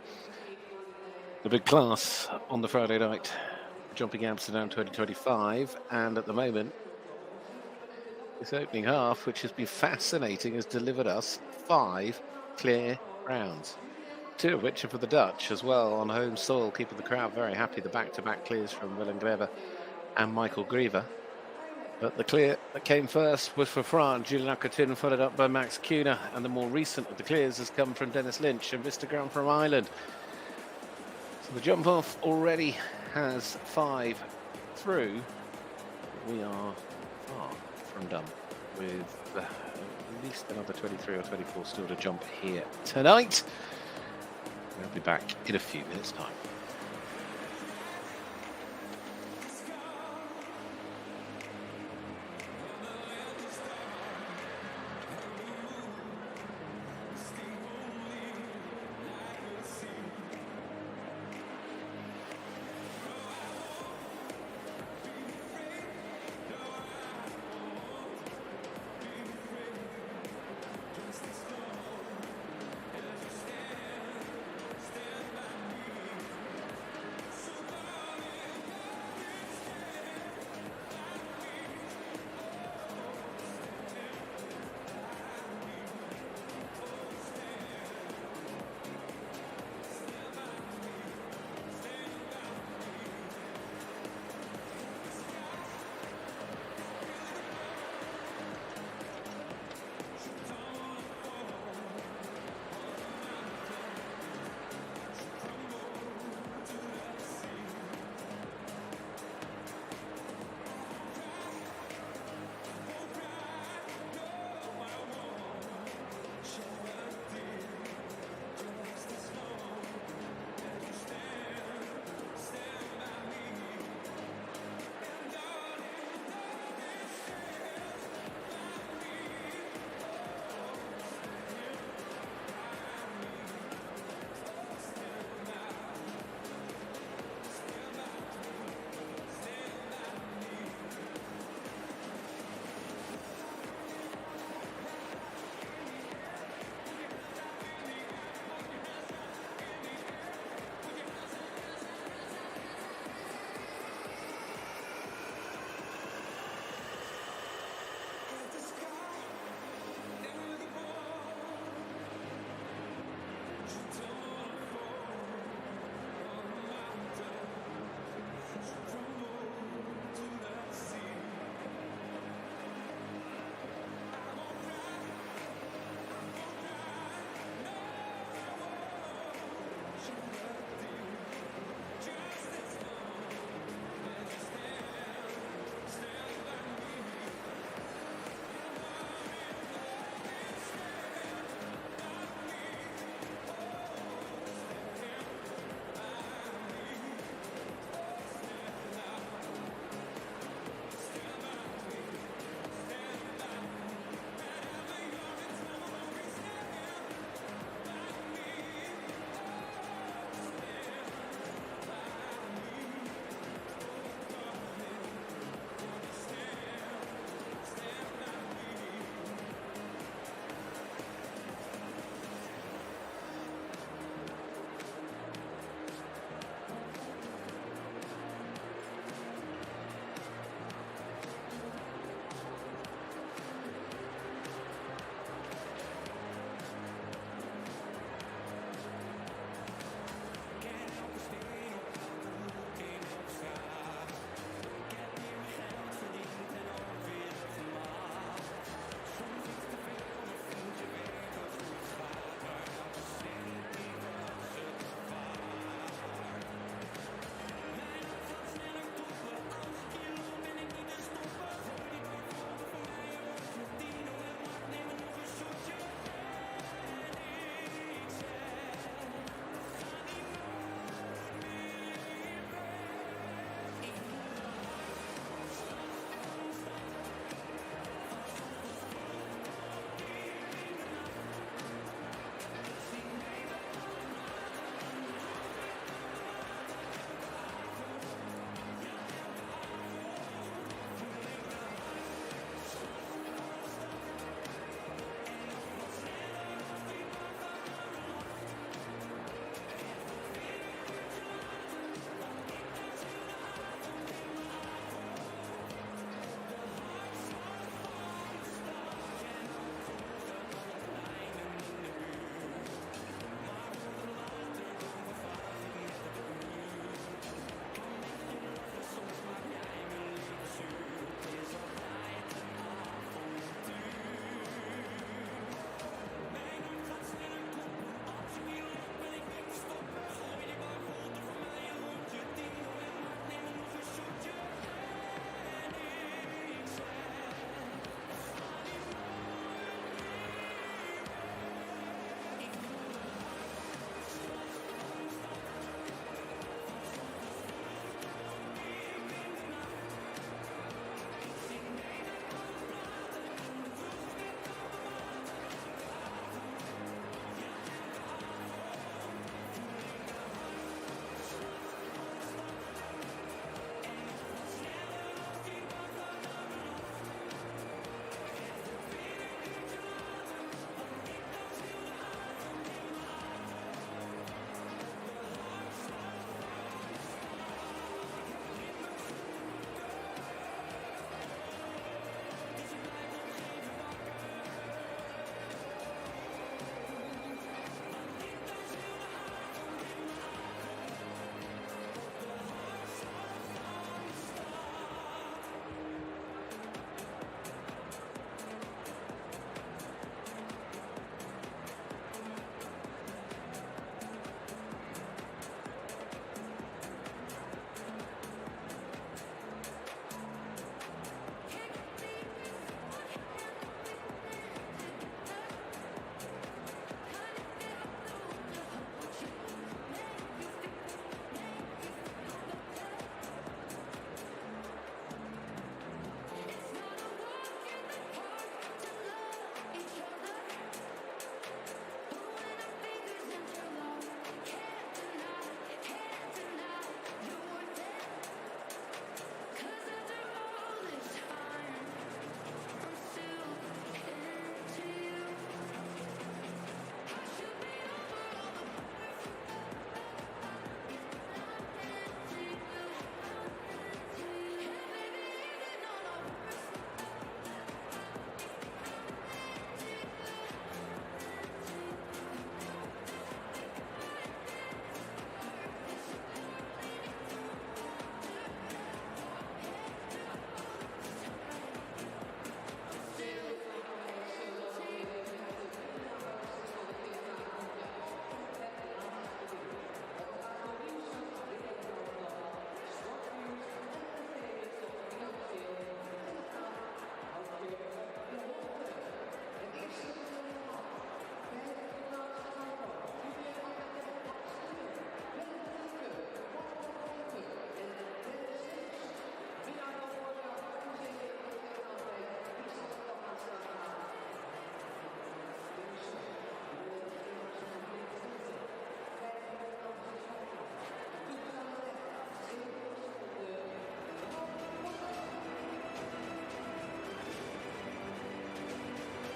the big class on the Friday night, Jumping Amsterdam 2025, and at the moment This opening half, which has been fascinating, has delivered us 5 clear rounds. 2 of which are for the Dutch as well on home soil, keeping the crowd very happy. The back-to-back clears from Willem Greve and Michael Griever. But the clear that came first was for France. Julian Akotin, followed up by Max Kuhne. And the more recent of the clears has come from Dennis Lynch and Vistagram from Ireland. So the jump off already has 5 through. We are far from done with at least another 23 or 24 still to jump here tonight. We'll be back in a few minutes' time.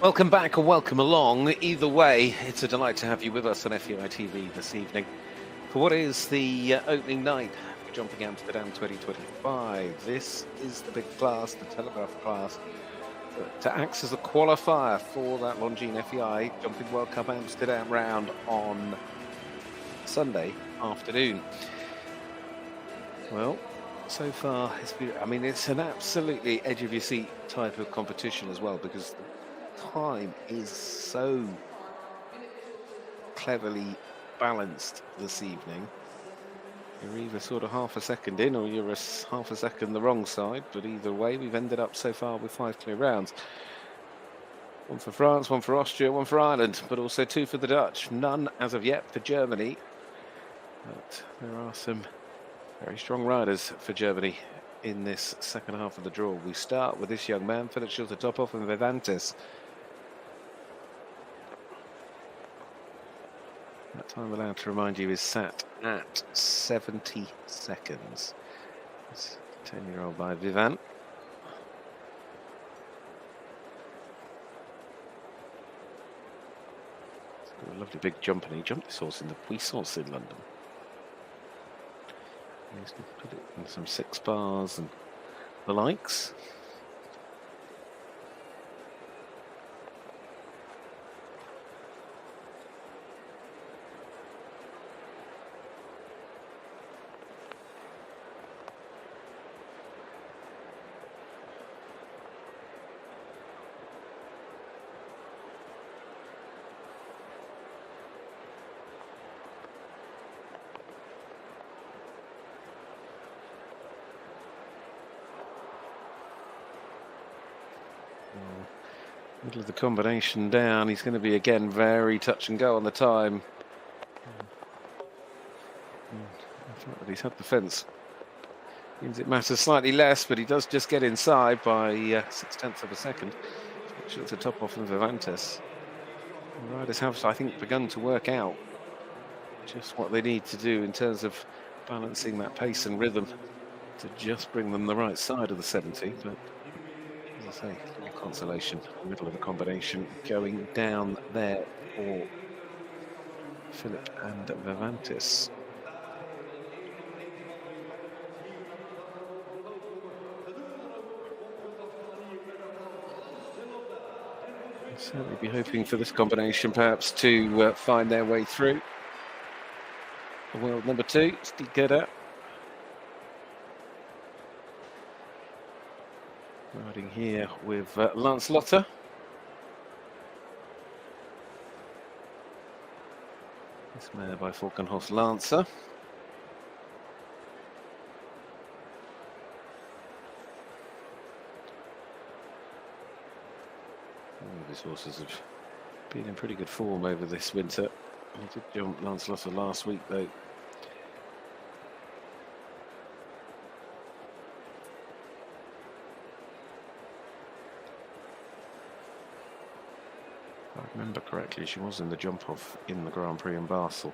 Welcome back or welcome along. Either way, it's a delight to have you with us on FEI TV this evening for what is the opening night for Jumping Amsterdam 2025. This is the big class, the Telegraaf class, that acts as a qualifier for that Longines FEI Jumping World Cup Amsterdam round on Sunday afternoon. Well, so far it's an absolutely edge of your seat type of competition as well, because the time is so cleverly balanced this evening. You're either sort of half a second in or you're half a second the wrong side, but either way we've ended up so far with 5 clear rounds. One for France, one for Austria, one for Ireland, but also 2 for the Dutch. None as of yet for Germany, but there are some very strong riders for Germany in this second half of the draw. We start with this young man, Philip Schulte-Tophoff and Vivantes. That time allowed to remind you is sat at 70 seconds. It's 10-year-old by Vivant. It's got a lovely big jump, and he jumped this horse in the Puissance in London. He's going to put it in some 6 bars and the likes. Middle of the combination down, he's going to be again very touch and go on the time. The fact that he's had the fence means it matters slightly less, but he does just get inside by 0.6 of a second. Schulte-Tophoff and Vivantes. The riders have, I think, begun to work out just what they need to do in terms of balancing that pace and rhythm to just bring them the right side of the 70, but as I say, consolation, middle of the combination going down there for Philip and Vivantes. I'll certainly be hoping for this combination perhaps to find their way through. The world number 2, Steve Gedda. Riding here with Lance Lotter. This mare by Falkenhorst Lancer. These horses have been in pretty good form over this winter. He did jump Lance Lotter last week though. If I remember correctly, she was in the jump-off in the Grand Prix in Basel.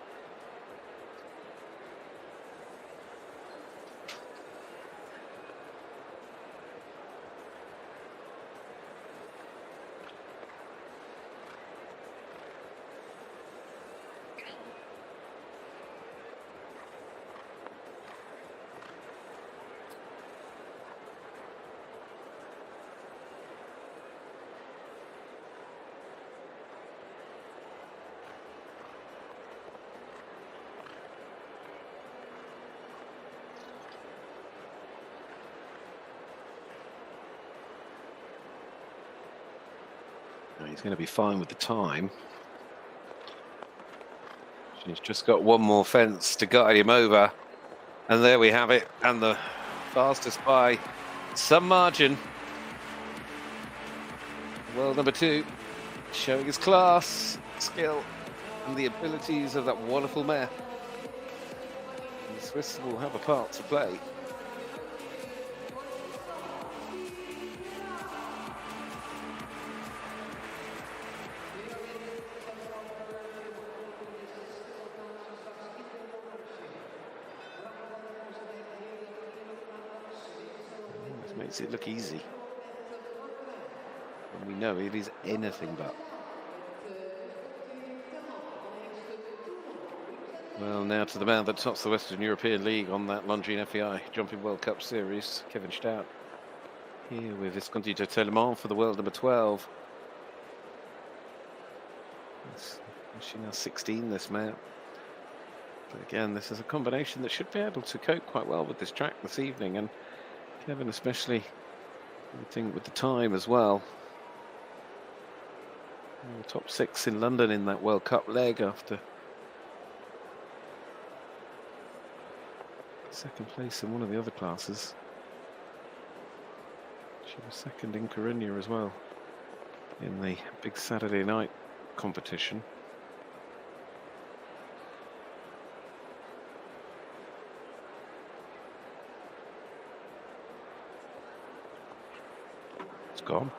He's going to be fine with the time. He's just got one more fence to guide him over. And there we have it. And the fastest by some margin. World number 2, showing his class, skill, and the abilities of that wonderful mare. And the Swiss will have a part to play. Makes it look easy. And we No, it is anything but. Well, now to the man that tops the Western European League on that Longines FEI Jumping World Cup Series, Kevin Stout. Here with Visconti de Telemann for the world number 12. She's now 16, this mare. But again, this is a combination that should be able to cope quite well with this track this evening. And Kevin especially, I think, with the time as well. The top 6 in London in that World Cup leg after second place in one of the other classes. She was second in Coruña as well in the big Saturday night competition. It's gone.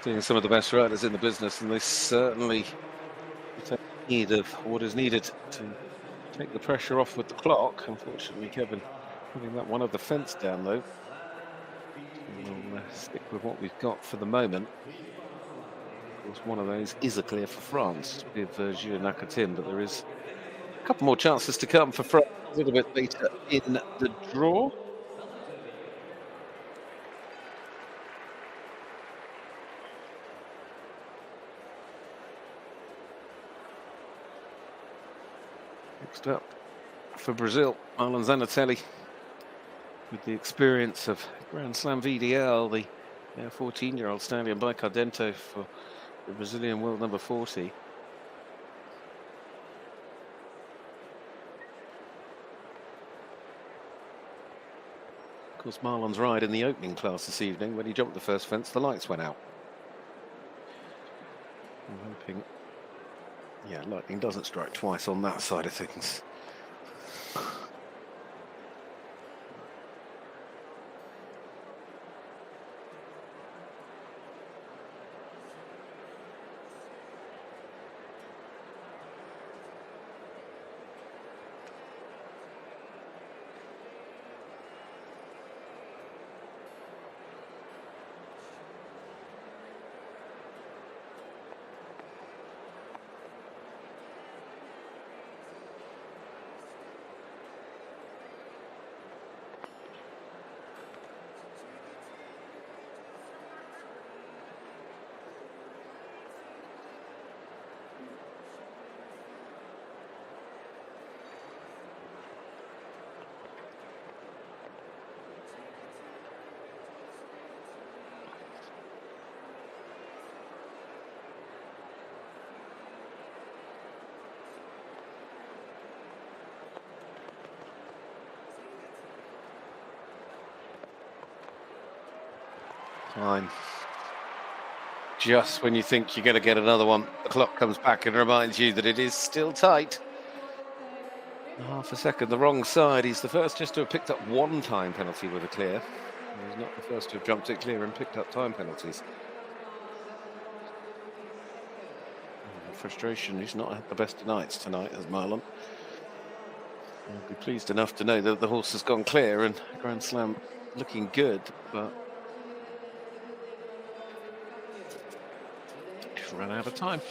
Seeing some of the best riders in the business, and they certainly take need of what is needed to take the pressure off with the clock. Unfortunately, Kevin having that one of the fence down though. So we'll stick with what we've got for the moment. Of course, one of those is a clear for France with Gilles Nakatin, but there is a couple more chances to come for France a little bit later in the draw. Next up for Brazil, Marlon Zanatelli, with the experience of Grand Slam VDL, the 14-year-old stallion by Cardento for the Brazilian world number 40. Of course, Marlon's ride in the opening class this evening, when he jumped the first fence, the lights went out. I'm hoping, yeah, lightning doesn't strike twice on that side of things. Time. Just when you think you're going to get another one, the clock comes back and reminds you that it is still tight. Half a second the wrong side. He's the first just to have picked up one time penalty with a clear. He's not the first to have jumped it clear and picked up time penalties. Frustration. He's not had the best of nights tonight, as Marlon. I'll be pleased enough to know that the horse has gone clear and Grand Slam looking good, but he's run out of time.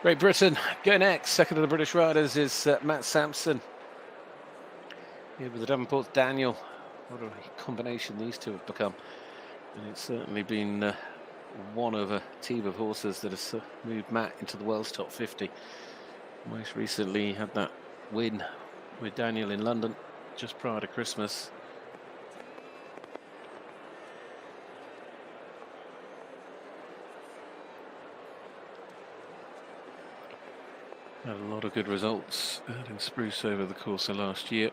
Great Britain go next. Second of the British riders is Matt Sampson. Here with the Davenport's Daniel. What a combination these two have become. And it's certainly been one of a team of horses that has moved Matt into the world's top 50. Most recently he had that win with Daniel in London just prior to Christmas. Had a lot of good results out in Spruce over the course of last year.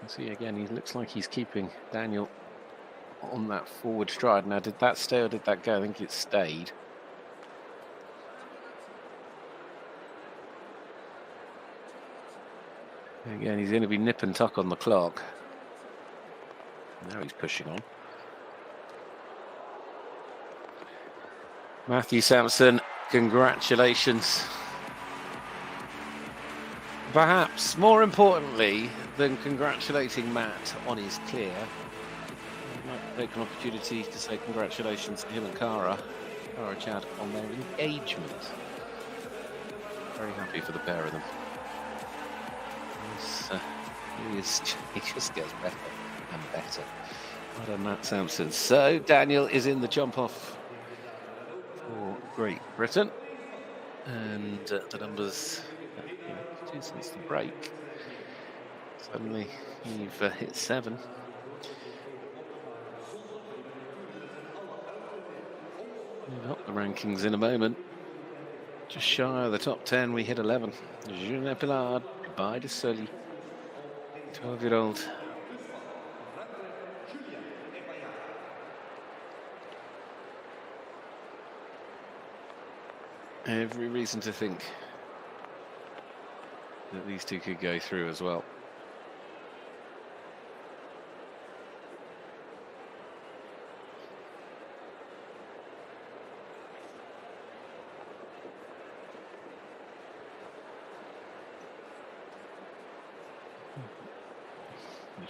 See again, he looks like he's keeping Daniel on that forward stride. Now, did that stay or did that go? I think it stayed. Again, he's going to be nip and tuck on the clock. Now he's pushing on. Matthew Sampson, congratulations. Perhaps more importantly than congratulating Matt on his clear, I'd like to take an opportunity to say congratulations to him and Cara Chad, on their engagement. Very happy for the pair of them. He just gets better and better. Well done, Matt Sampson. So Daniel is in the jump off for Great Britain, and the numbers since the break. Suddenly you've hit 7. Move up the rankings in a moment. Just shy of the top 10, we hit 11. Julien Epillard, goodbye to Sully. 12-year-old. Every reason to think that these two could go through as well.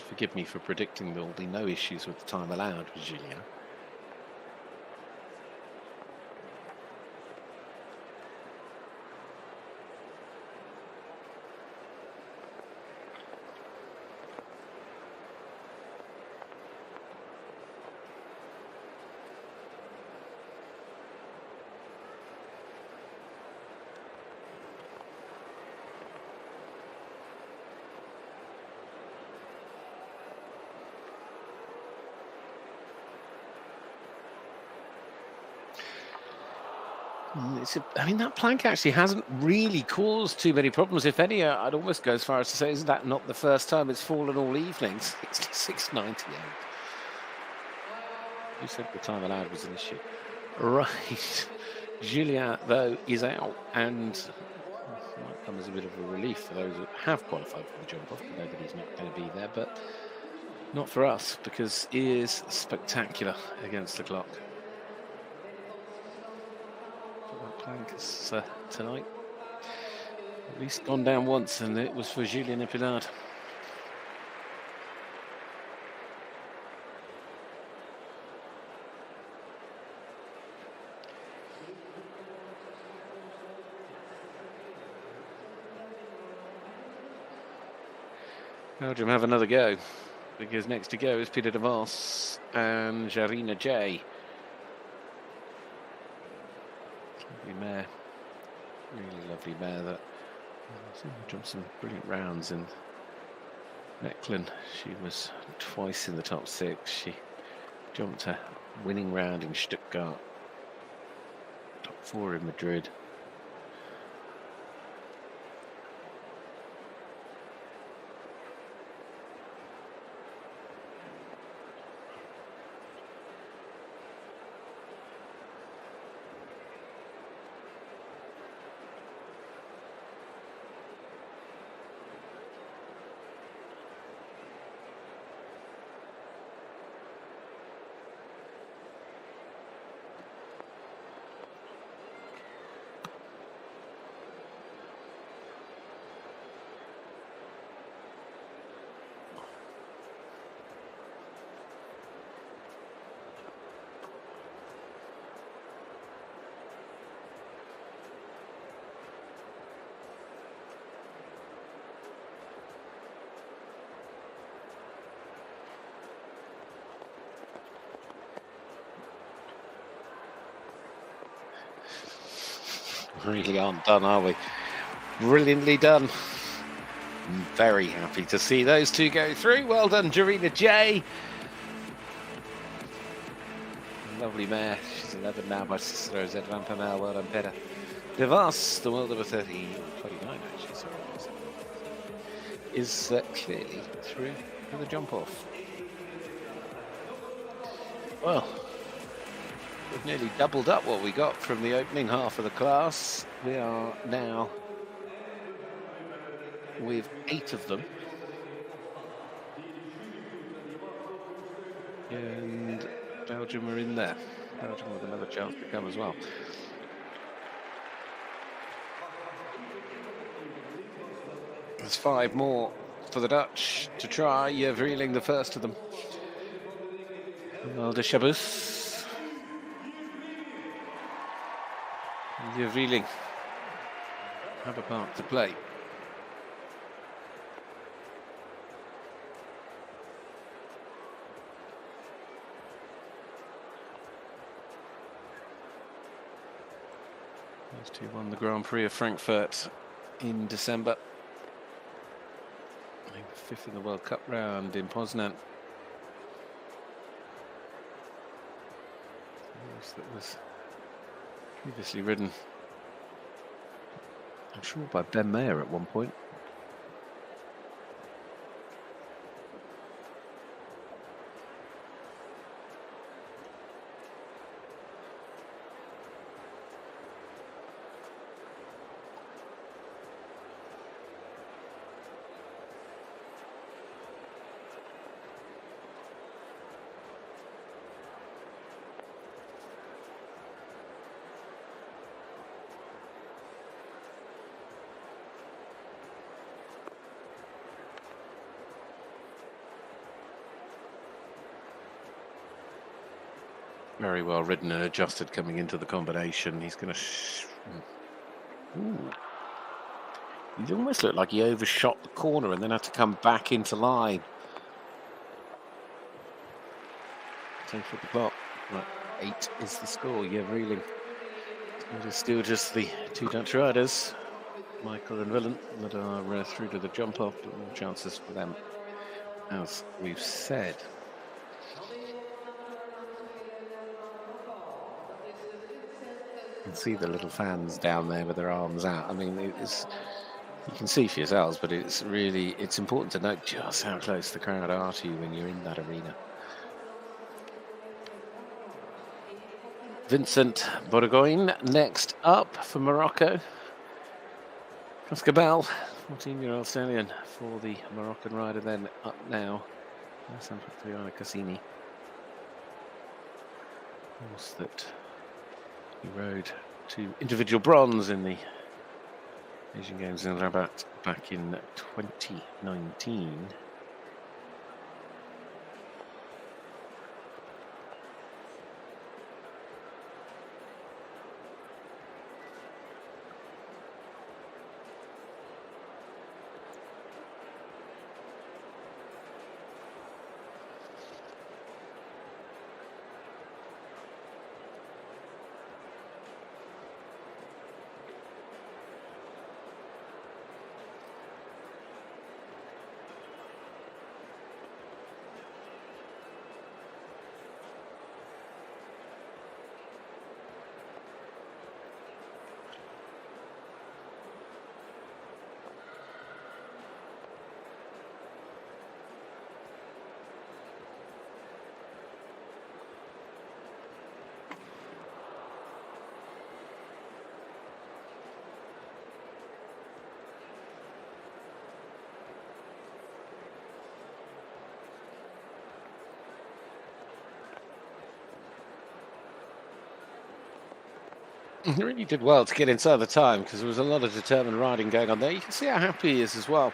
Forgive me for predicting there will be no issues with the time allowed with Julien. I mean, that plank actually hasn't really caused too many problems. If any, I'd almost go as far as to say, isn't that not the first time it's fallen all evening? 66.98. You said the time allowed was an issue. Right. Julien, though, is out, and might come as a bit of a relief for those that have qualified for the jump off. We know that he's not going to be there, but not for us, because he is spectacular against the clock. Tonight, at least gone down once, and it was for Julien Epillard. Belgium have another go, because next to go is Peter de Vos and Jarina J. Lovely mare, really lovely mare that jumped some brilliant rounds in Mechlin. She was twice in the top 6. She jumped a winning round in Stuttgart, top 4 in Madrid. Really aren't done, are we? Brilliantly done. I'm very happy to see those two go through. Well done, Jarina J. Lovely mare. She's 11 now by Cicero Z. Van Pamel. Well done, Peter. De Vos, the world number 29 actually, sorry. Is clearly through. for the jump off. Well, we've nearly doubled up what we got from the opening half of the class. We are now with 8 of them. And Belgium are in there. Belgium with another chance to come as well. There's 5 more for the Dutch to try. Vreeling, the first of them. Alde Chabus. Vreeling have a part to play. Those two won the Grand Prix of Frankfurt in December. I think 5th in the World Cup round in Poznan. That was previously ridden, I'm sure, by Ben Mayer at one point. Very well ridden and adjusted coming into the combination. He's going to... He almost looked like he overshot the corner and then had to come back into line. 10 for the clock. Right, 8 is the score. Vreeling. It is still just the 2 Dutch riders, Michael and Willem, that are through to the jump off, but more chances for them, as we've said. You can see the little fans down there with their arms out. I mean, it's, you can see for yourselves, but it's important to note just how close the crowd are to you when you're in that arena. Vincent Bourgogne next up for Morocco. Cascabel, 14-year-old stallion for the Moroccan rider, then up now. Sanfriana Cassini. Horse that he rode to individual bronze in the Asian Games in Rabat back in 2019. He really did well to get inside the time because there was a lot of determined riding going on there. You can see how happy he is as well.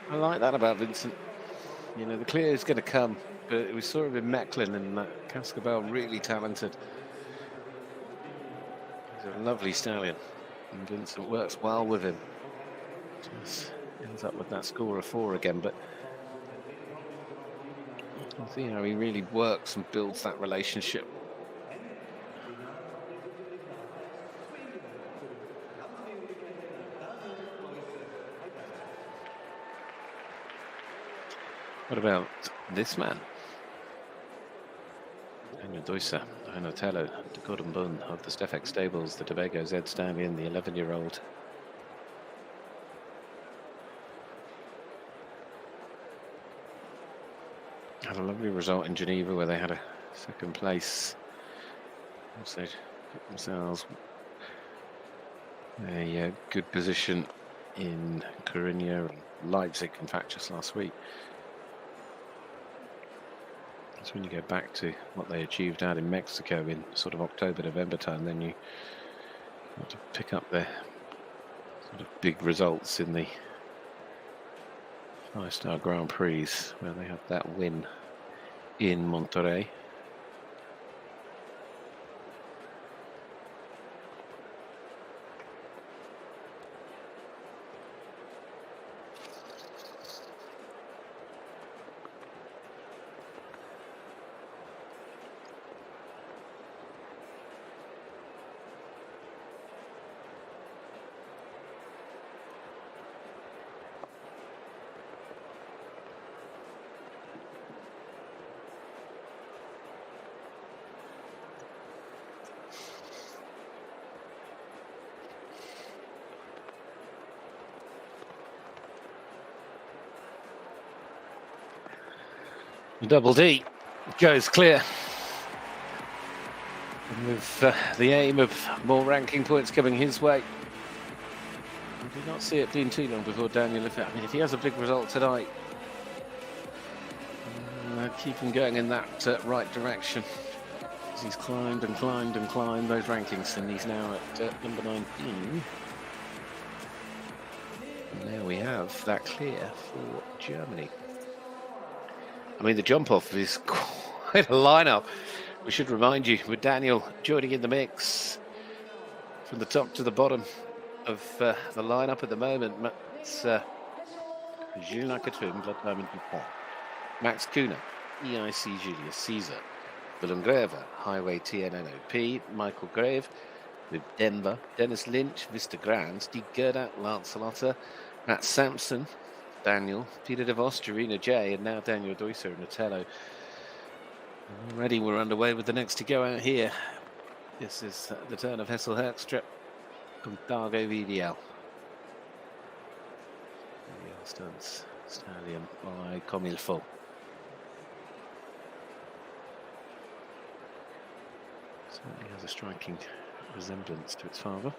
I like that about Vincent. You know, the clear is going to come, but we saw him in Mechlin and Cascabel, really talented. He's a lovely stallion, and Vincent works well with him. Just ends up with that score of 4 again, but you can see how he really works and builds that relationship. What about this man? Daniel Doisa, Otello, de Gordon Bun of the Stefek Stables, the Tobago Z stallion, the 11-year-old. Had a lovely result in Geneva where they had a second place. Also put themselves a good position in Corinna and Leipzig, in fact, just last week. So when you go back to what they achieved out in Mexico in sort of October, November time, then you want to pick up their sort of big results in the 5-star Grand Prix, where they have that win in Monterrey. Double D goes clear. And with the aim of more ranking points coming his way. I did not see it being too long before Daniel, if he has a big result tonight, keep him going in that right direction. As he's climbed and climbed and climbed those rankings, and he's now at number 19. And there we have that clear for Germany. I mean, the jump-off is quite a lineup. We should remind you, with Daniel joining in the mix from the top to the bottom of the lineup at the moment. It's Gilles Lacatrim, Blood Diamond Dupont, Max Kuna, EIC Julius Caesar, Villengreva, Highway TNNOP, Michael Grave with Denver, Dennis Lynch, Vista Grand, Stig Gerda, Lancelotta, Matt Sampson, Daniel, Peter De Vos, Jarina J, and now Daniel Deusser and Otello. Already we're underway with the next to go out here. This is the turn of Hessel Herkstrup from Dargo VDL. Stunts Stallion by Comme il faut. Certainly has a striking resemblance to its father.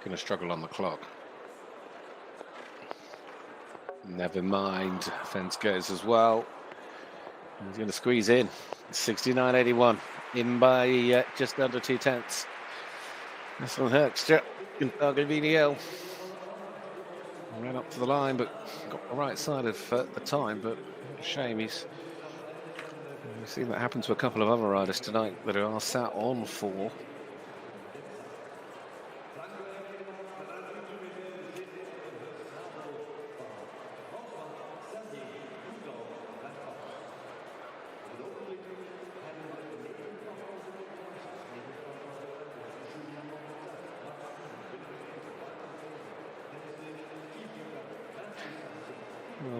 Going to struggle on the clock. Never mind, fence goes as well. He's going to squeeze in. 69.81, in by just under 2/10. That's on Herkstrup in Dargo VDL. Ran up to the line, but got the right side of the time. But shame, we've seen that happen to a couple of other riders tonight that are sat on 4.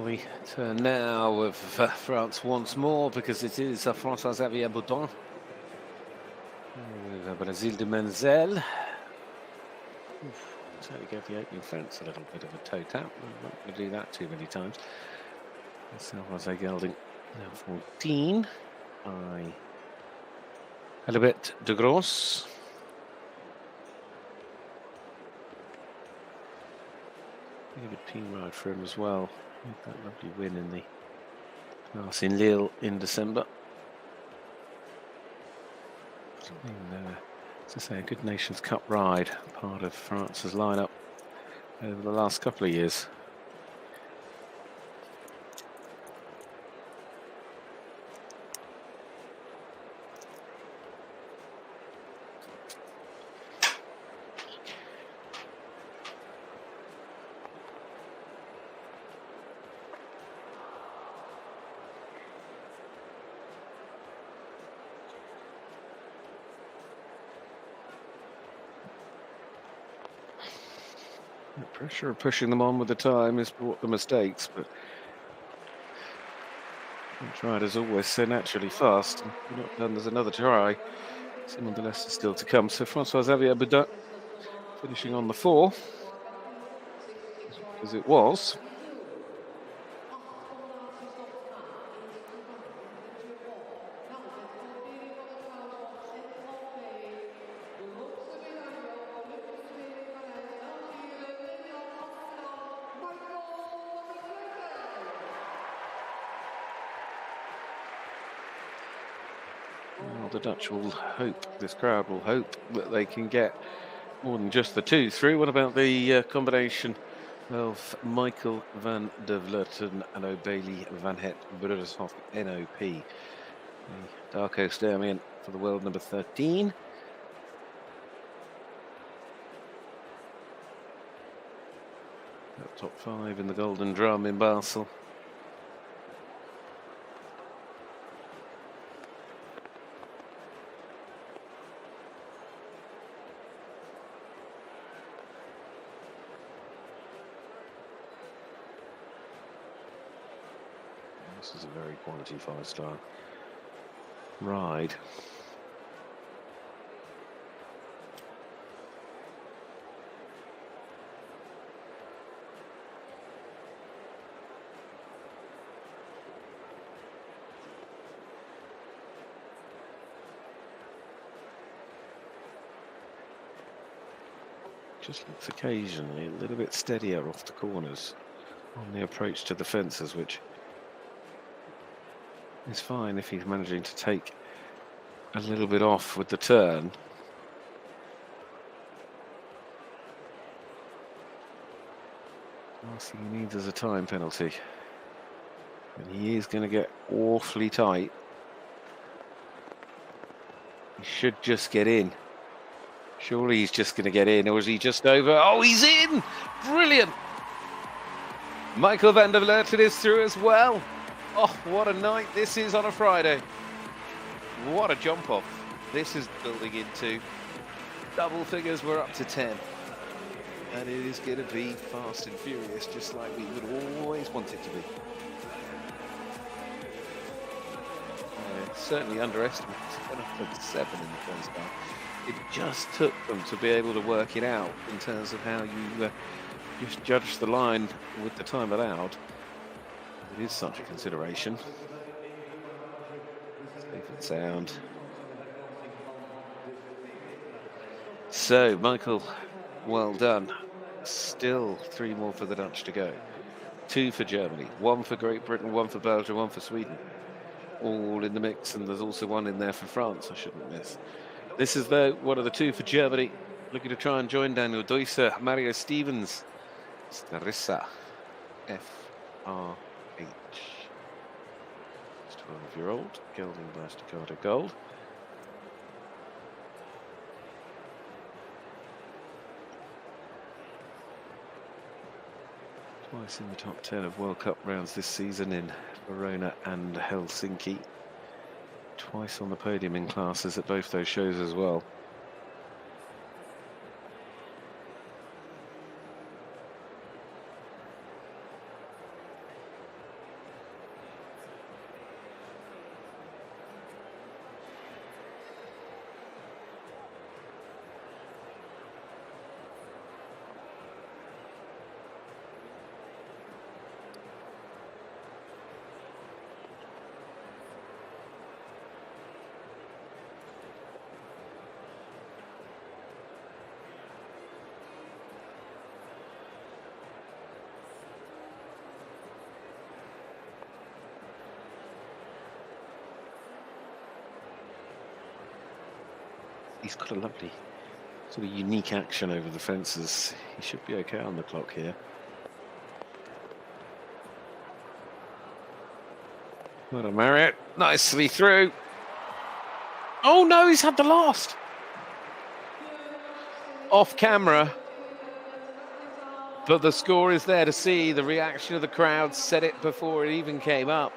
We turn now with France once more, because it is François-Xavier Baudin with Brazil de Menzel. Certainly gave the opening fence a little bit of a toe tap. We're not going to do that too many times. Salvador Gelding now 14 by Helibet de Gross. A good team ride for him as well. That lovely win in the class in Lille in December. As I say, a good Nations Cup ride, part of France's lineup over the last couple of years. The pressure of pushing them on with the time has brought the mistakes, but he tried as always so naturally fast. And we're not done. There's another try. Simon de Lesse is still to come. So Francois Xavier Boudin finishing on the 4, because it was. Well, the Dutch will hope, this crowd will hope, that they can get more than just the 2 through. What about the combination of Michael van der Vleuten and O'Bailey van Het Broedershoff NOP? The Darko Sturmian for the world number 13. Top 5 in the Golden Drum in Basel. This is a very quality 5-star ride. Just looks occasionally a little bit steadier off the corners on the approach to the fences, which is fine if he's managing to take a little bit off with the turn. Last thing he needs is a time penalty. And he is going to get awfully tight. He should just get in. Surely he's just going to get in, or is he just over? Oh, he's in! Brilliant! Michael van der Vleuten is through as well. Oh, what a night this is on a Friday. What a jump off this is building into. Double figures, we're up to 10. And it is going to be fast and furious, just like we would always want it to be. Certainly underestimated 7 in the first half. It just took them to be able to work it out in terms of how you just judge the line with the time allowed. It is such a consideration. Safe and sound. So, Michael, well done. Still 3 more for the Dutch to go. 2 for Germany, 1 for Great Britain, 1 for Belgium, 1 for Sweden. All in the mix, and there's also 1 in there for France, I shouldn't miss. This is, though, one of the 2 for Germany. Looking to try and join Daniel Deusser, Mario Stevens, Starissa, FRH. 12-year-old, gelding by Staccato Gold. Twice in the top 10 of World Cup rounds this season in Verona and Helsinki. Twice on the podium in classes at both those shows as well. He's got a lovely sort of unique action over the fences. He should be okay on the clock here. Well done, Marriott. Nicely through. Oh no, he's had the last. Off camera. But the score is there to see. The reaction of the crowd said it before it even came up.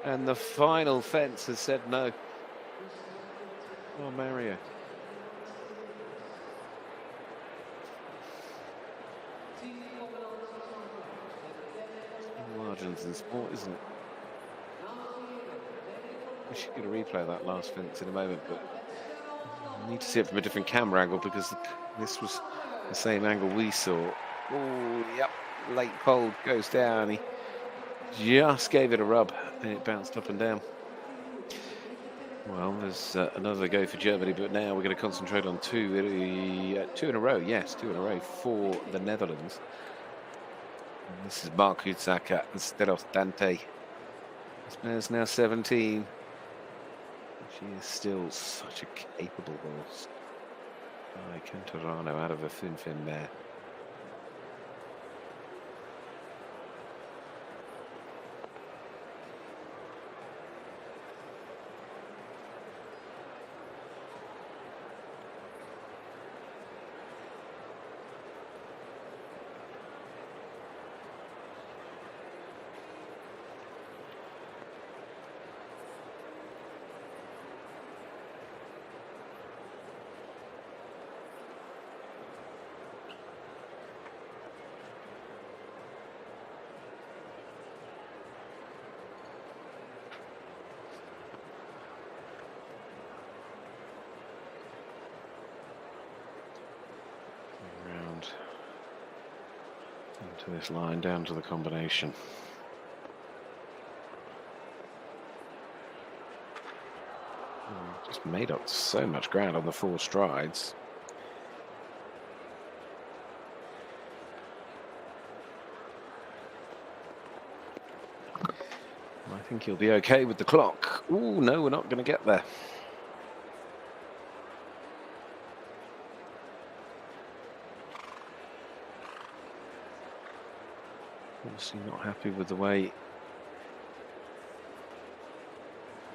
And the final fence has said no. Oh, Mario. Margins in sport, isn't it? We should get a replay of that last fence in a moment, but I need to see it from a different camera angle because this was the same angle we saw. Oh, yep, late pole goes down. He just gave it a rub and it bounced up and down. Well, there's another go for Germany, but now we're going to concentrate on two in a row. Yes, two in a row for the Netherlands. And this is Mark Hutzaka instead of Dante. This man's now 17. She is still such a capable horse. Cantorano out of a fin mare. Into this line, down to the combination. Just made up so much ground on the 4 strides. I think he'll be okay with the clock. Oh, no, we're not going to get there. Obviously not happy with the way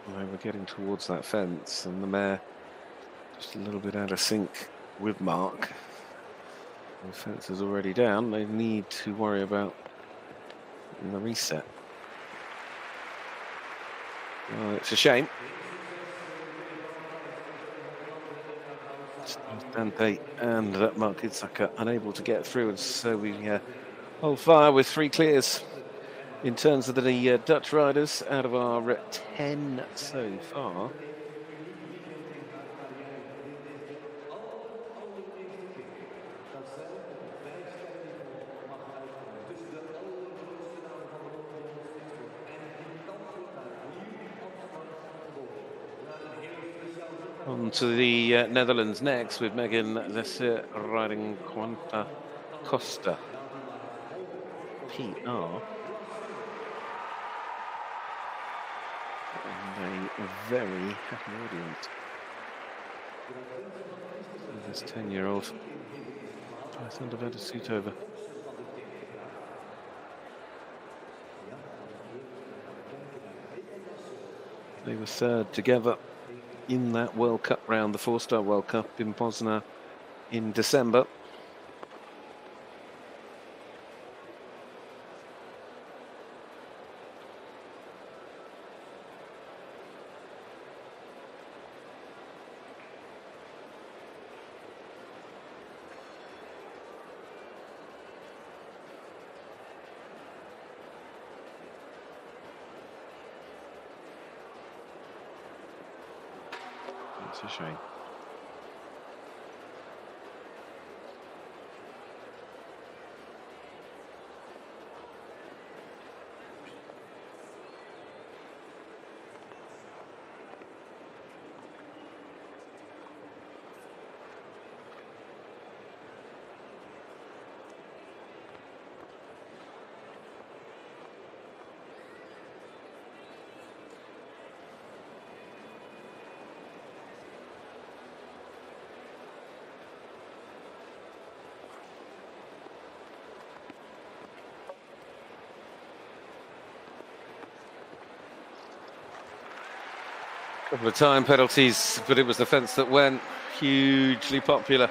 we're getting towards that fence, and the mare just a little bit out of sync with Mark. The fence is already down. They need to worry about the reset. Well, it's a shame. Dante and Mark Hutzaka unable to get through, and so we hold fire with 3 clears in terms of the Dutch riders out of our 10 so far. On to the Netherlands next with Megan Lesser riding Quanta Costa PR. And a very happy audience. This 10-year-old Python have had a suit over. They were third together in that World Cup round, the 4-star World Cup in Poznan in December. It's a shame. Couple of time penalties, but it was the fence that went. Hugely popular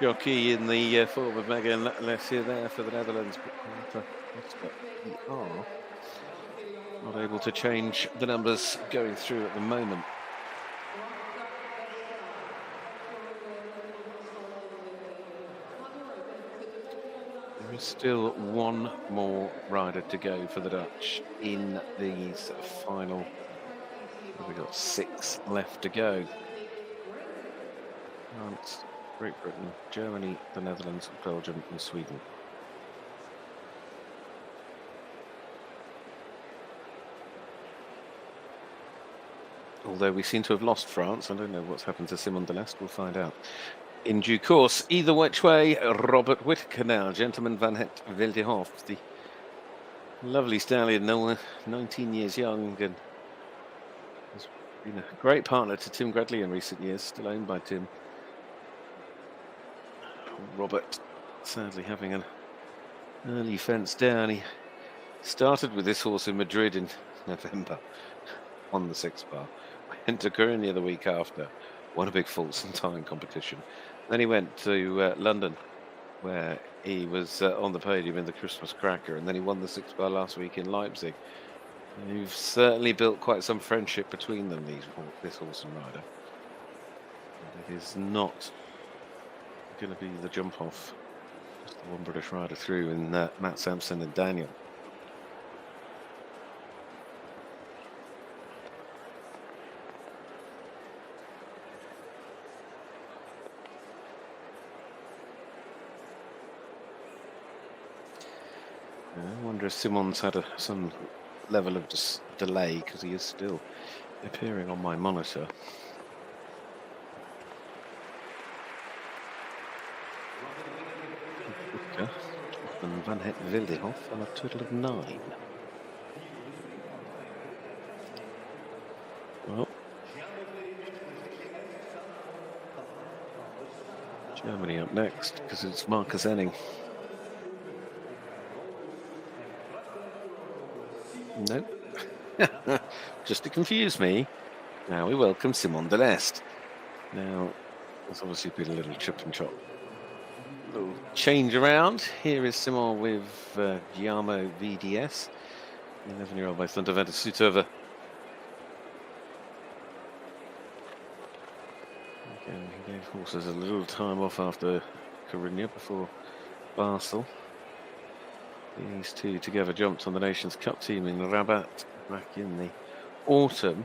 jockey in the form of Megan Lesser there for the Netherlands. But we are not able to change the numbers going through at the moment. There's still one more rider to go for the Dutch in these final. We've got 6 left to go. France, Great Britain, Germany, the Netherlands, Belgium and Sweden. Although we seem to have lost France. I don't know what's happened to Simon Delest. We'll find out in due course. Either which way, Robert Whittaker now. Gentleman Van Het Wildehoff, the lovely stallion, 19 years young, and has been a great partner to Tim Gradley in recent years, still owned by Tim. Robert sadly having an early fence down. He started with this horse in Madrid in November, won the 6 bar, went to Coruña the week after, won a big falls and time competition. Then he went to London, where he was on the podium in the Christmas Cracker, and then he won the 6 bar last week in Leipzig. And you've certainly built quite some friendship between them, this horse and rider. And it is not going to be the jump off. Just the one British rider through in Matt Sampson and Daniel. I wonder if Simon's had some level of delay, because he is still appearing on my monitor. And Van Het Wildehoff on a total of 9. Well, Germany up next, because it's Marcus Enning. Nope. Just to confuse me, now we welcome Simon Delest. Now, there's obviously been a little chip and chop. Little change around. Here is Simon with Guillermo VDS, 11-year-old by Thunderventer Sutova. Again, he gave horses a little time off after Coruña before Basel. These two together jumped on the Nations Cup team in Rabat back in the autumn.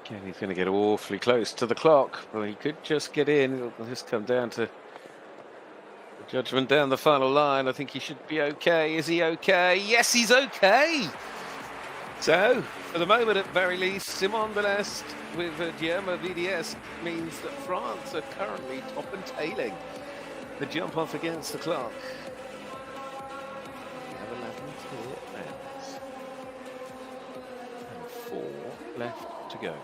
Again, he's going to get awfully close to the clock. Well, he could just get in. It'll just come down to judgment down the final line. I think he should be okay. Is he okay? Yes, he's okay. So, for the moment, at very least, Simon Delest with Guillermo VDS means that France are currently top and tailing the jump off against the clock. We have 11 clear rounds and 4 left to go.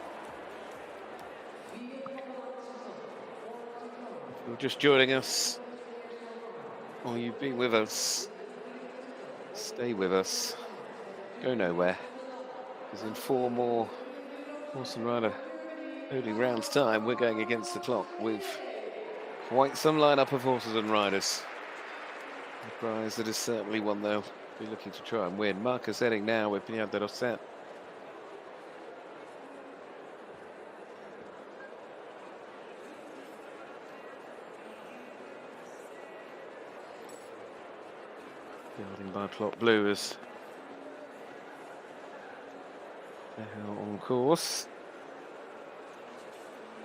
If you're just joining us, or you've been with us, stay with us, go nowhere, because in 4 more horse and rider only rounds time, we're going against the clock with quite some lineup of horses and riders. A prize that is certainly one they'll be looking to try and win. Marcus Enning now with Pinard de Rosset. Building by Plot Blue as they're on course.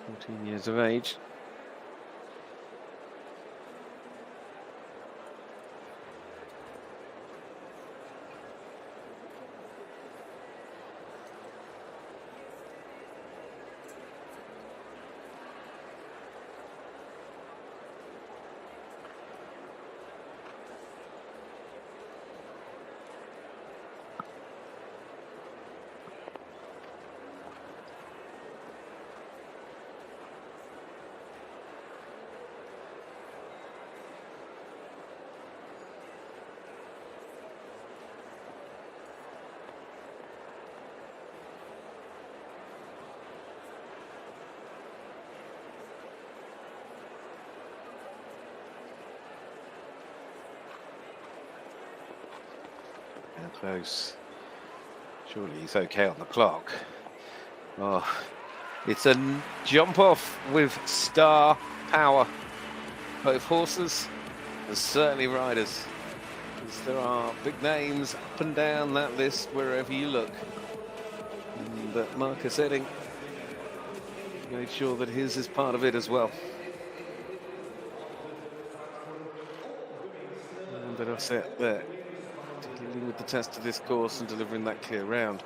14 years of age. close. Surely he's okay on the clock. Oh, it's a jump off with star power. Both horses and certainly riders. Because there are big names up and down that list wherever you look. And Marcus Edding made sure that his is part of it as well. And they're set there, dealing with the test of this course and delivering that clear round.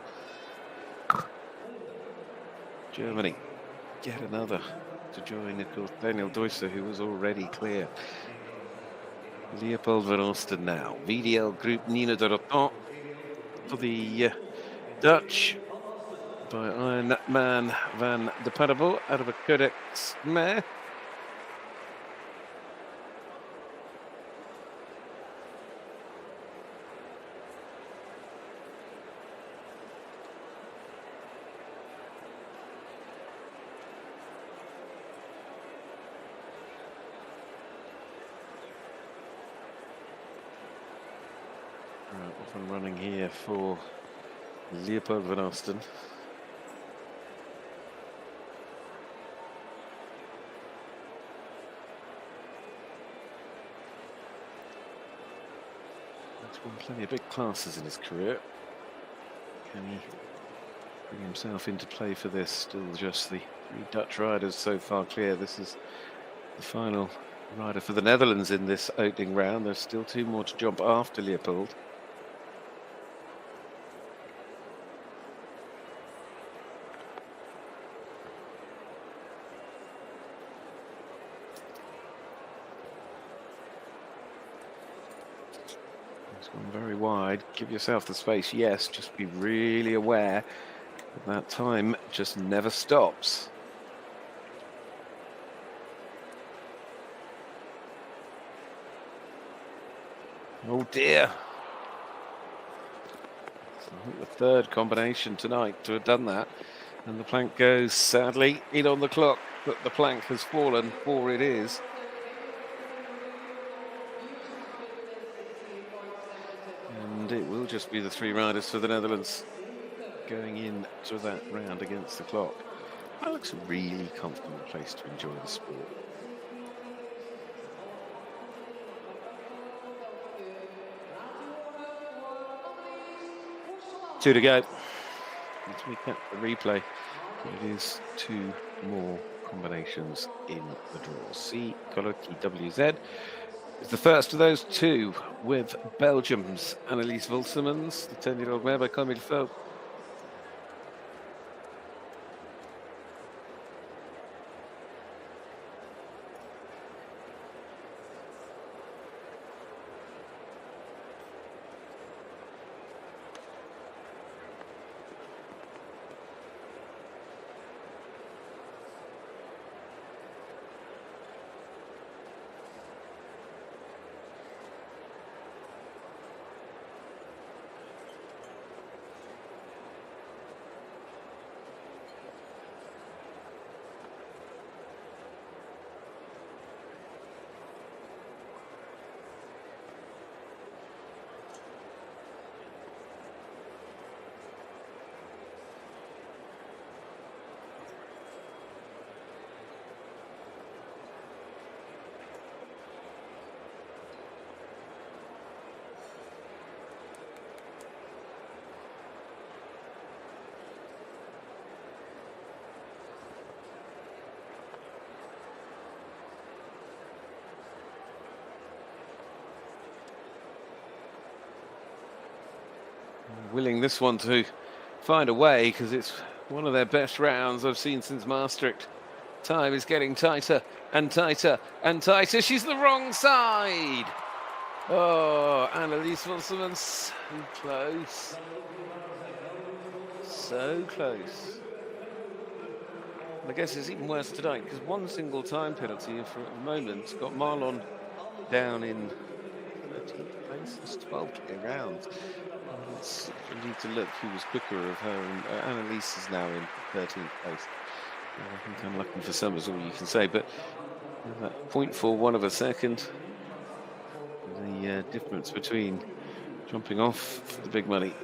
Germany, yet another to join, of course, Daniel Deusser, who was already clear. Leopold van Oosten now. VDL Group Nina de Roton for the Dutch by Ironman van de Paddable out of a Codex mare. Off and running here for Leopold van Oosten. He's won plenty of big classes in his career. Can he bring himself into play for this? Still just the 3 Dutch riders so far clear. This is the final rider for the Netherlands in this opening round. There's still 2 more to jump after Leopold. It's gone very wide. Give yourself the space, yes. Just be really aware that that time just never stops. Oh dear. So I think the 3rd combination tonight to have done that. And the plank goes sadly in on the clock, but the plank has fallen, 4 it is. And it will just be the 3 riders for the Netherlands going in to that round against the clock. That looks a really comfortable place to enjoy the sport. Two to go. As we catch the replay, it is 2 more combinations in the draw. C, Coloki WZ is the first of those 2 with Belgium's Annelies Wilsemans, the 10-year-old mare by Camille Faux. Willing this one to find a way, because it's one of their best rounds I've seen since Maastricht. Time is getting tighter and tighter and tighter. She's the wrong side. Oh, Annelies Wilsemans, so close. So close. And I guess it's even worse tonight, because 1 single time penalty for a moment got Marlon down in 13th place. It's 12 rounds. You need to look who was quicker of her, and Annelies is now in 13th place. I think I'm lucky for some is all you can say, but that 0.41 of a second, the difference between jumping off for the big money.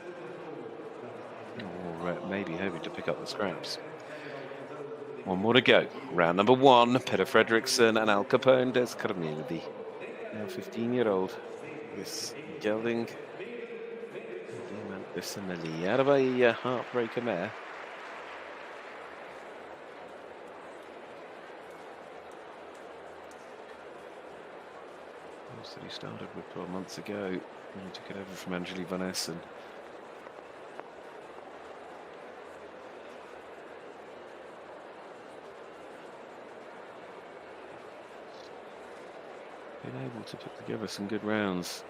Or maybe hoping to pick up the scraps. One more to go. Round number one, Peter Fredriksson and Al Capone des Carmel, the now 15-year-old. This gelding. Här var i heartbreaker med. That he started with 12 months ago when he took it over from Angeli Van Essen. Been able to put together some good rounds,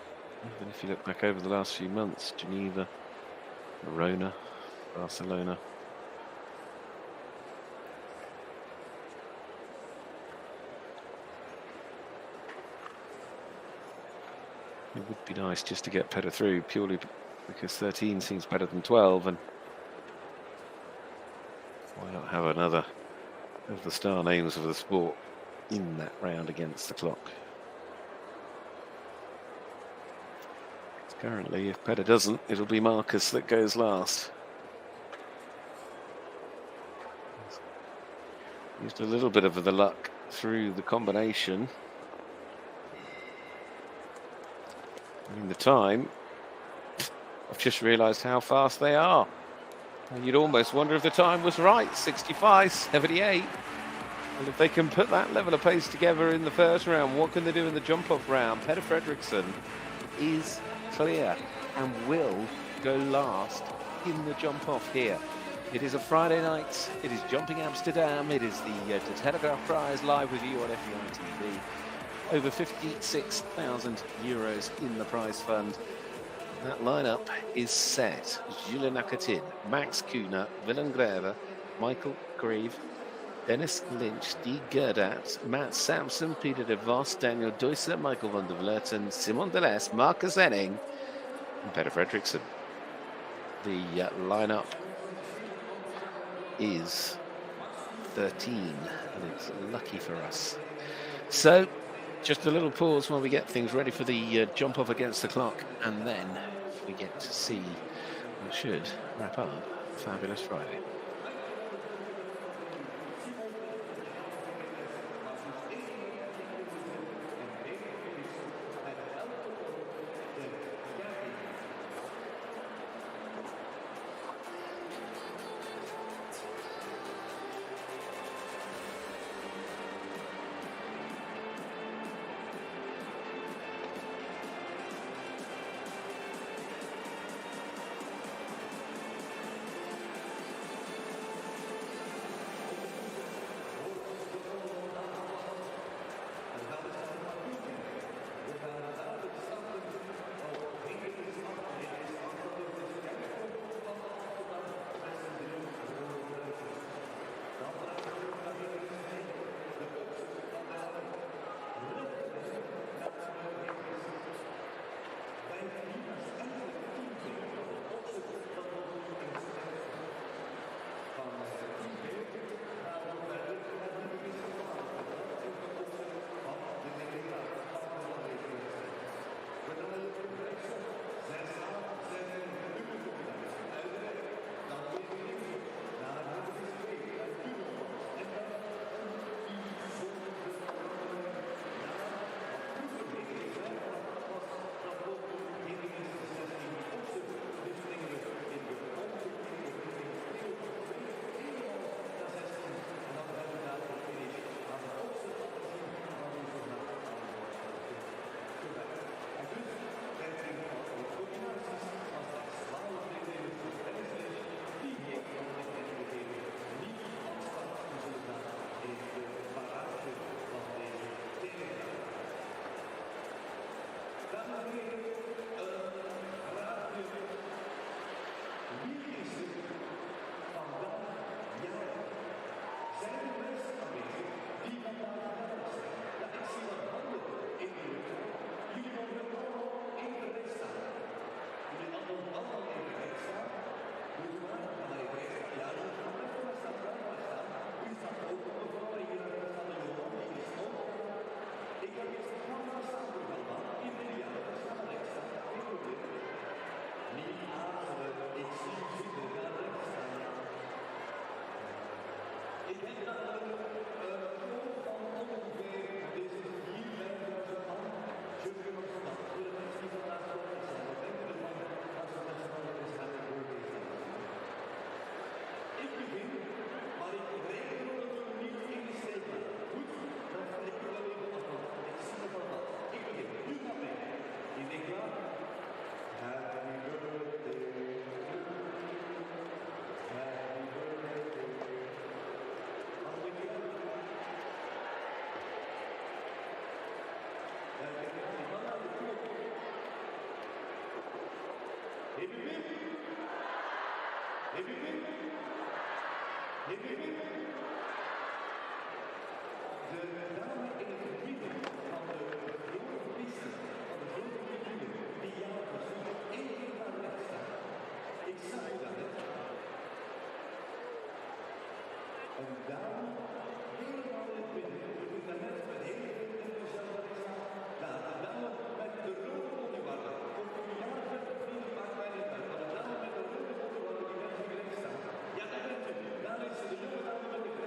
even if you look back over the last few months. Geneva, Verona, Barcelona. It would be nice just to get Petter through, purely because 13 seems better than 12, and why not have another of the star names of the sport in that round against the clock? Currently, if Petter doesn't, it'll be Marcus that goes last. Used a little bit of the luck through the combination. In the time, I've just realised how fast they are. And you'd almost wonder if the time was right. 65.78. And if they can put that level of pace together in the first round, what can they do in the jump-off round? Petter Fredriksson is clear and will go last in the jump-off here. It is a Friday night. It is Jumping Amsterdam. It is the Telegraaf Prize live with you on FEI TV. Over 56,000 euros in the prize fund. That lineup is set. Jules Nakatin, Max Kuhner, Willem Greve, Michael Grieve, Dennis Lynch, Stig Gerdat, Matt Sampson, Peter de Vos, Daniel Deusser, Michael van der Vleuten, Simon Deleuze, Marcus Enning, and Petter Fredriksson. The lineup is 13, and it's lucky for us. So, just a little pause while we get things ready for the jump off against the clock, and then we get to see what should wrap up a fabulous Friday. Daar is de jonge dame met de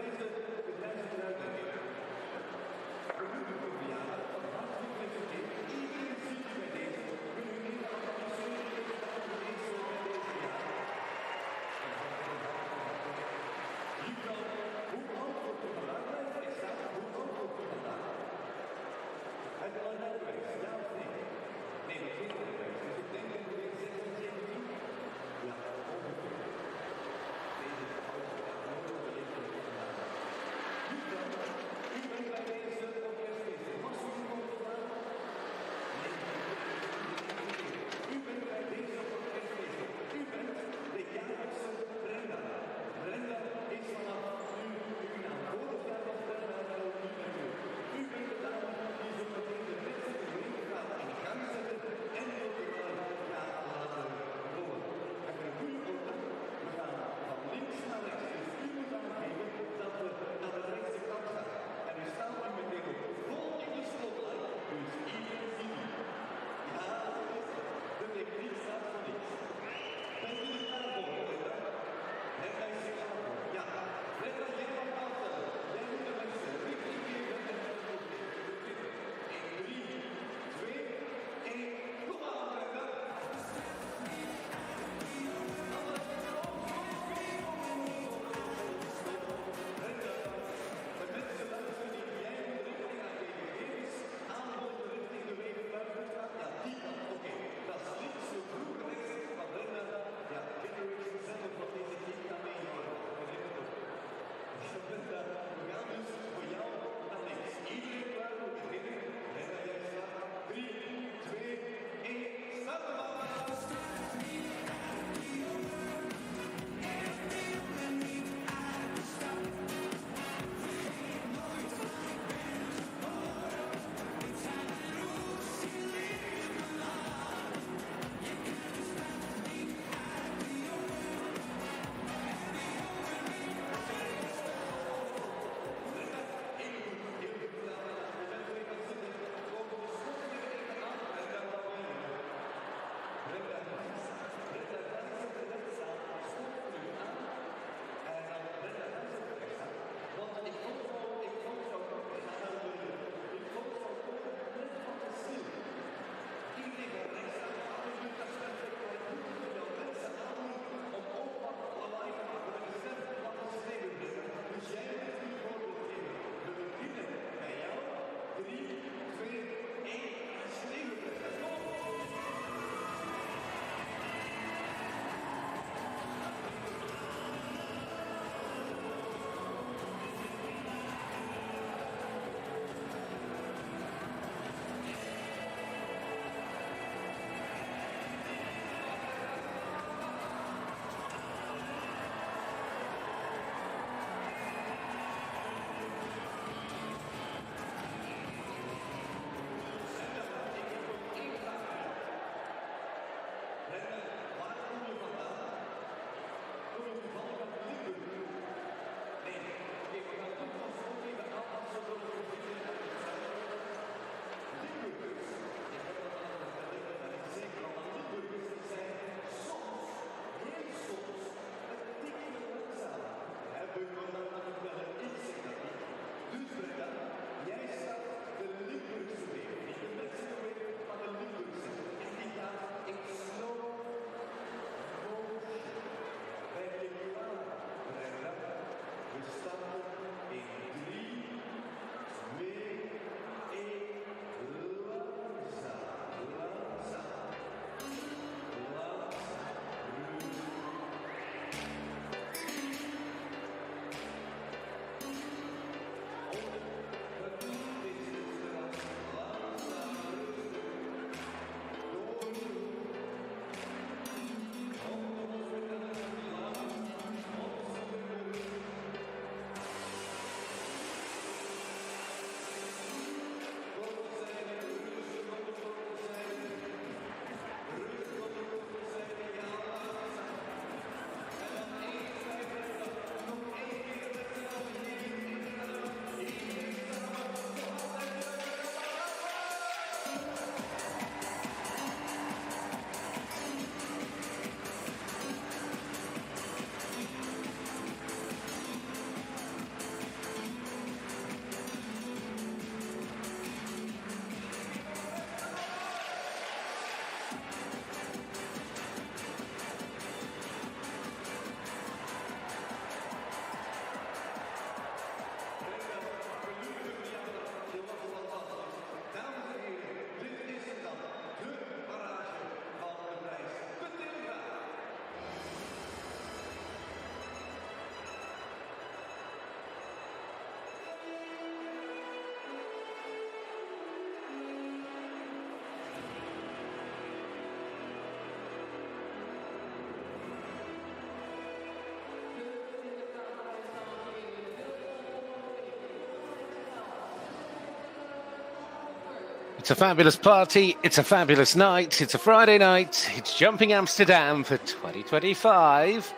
It's a fabulous party, it's a fabulous night, it's a Friday night, it's Jumping Amsterdam for 2025.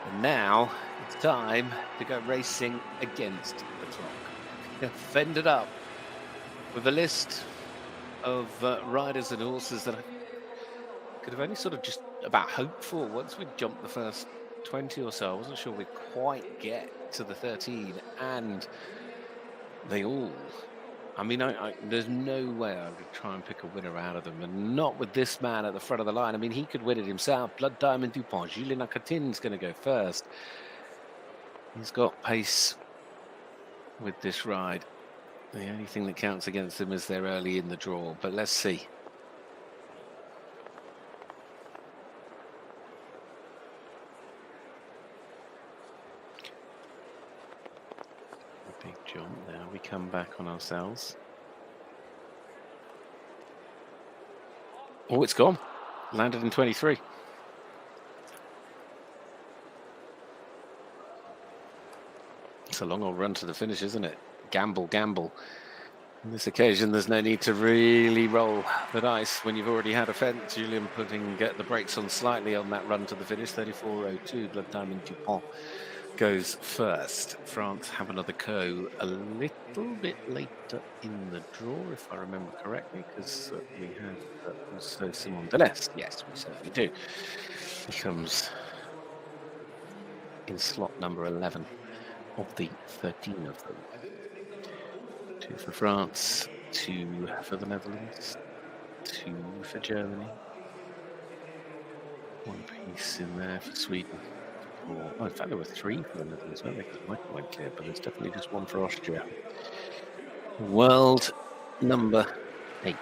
And now it's time to go racing against the clock. Fended up with a list of riders and horses that I could have only sort of just about hoped for once we jumped the first 20 or so. I wasn't sure we'd quite get to the 13, and they all... I mean, there's no way I would try and pick a winner out of them, and not with this man at the front of the line. I mean, he could win it himself. Blood Diamond Dupont. Julien Acatin's going to go first. He's got pace with this ride. The only thing that counts against them is they're early in the draw, but let's see. Big jump there. We come back on ourselves. Oh, it's gone. Landed in 23. It's a long old run to the finish, isn't it? Gamble, gamble. On this occasion, there's no need to really roll the dice when you've already had a fence. Julien putting the brakes on slightly on that run to the finish. 34.02. Blood Diamond Dupont goes first. France have another co a little bit later in the draw, if I remember correctly, because we have also Simon Deleste. Yes, we certainly do. He comes in slot number 11 of the 13 of them. 2 for France, 2 for the Netherlands, 2 for Germany. 1 piece in there for Sweden. Oh, in fact, there were 3 for the Netherlands, weren't there? Because Michael went clear, but there's definitely just 1 for Austria. World number 8.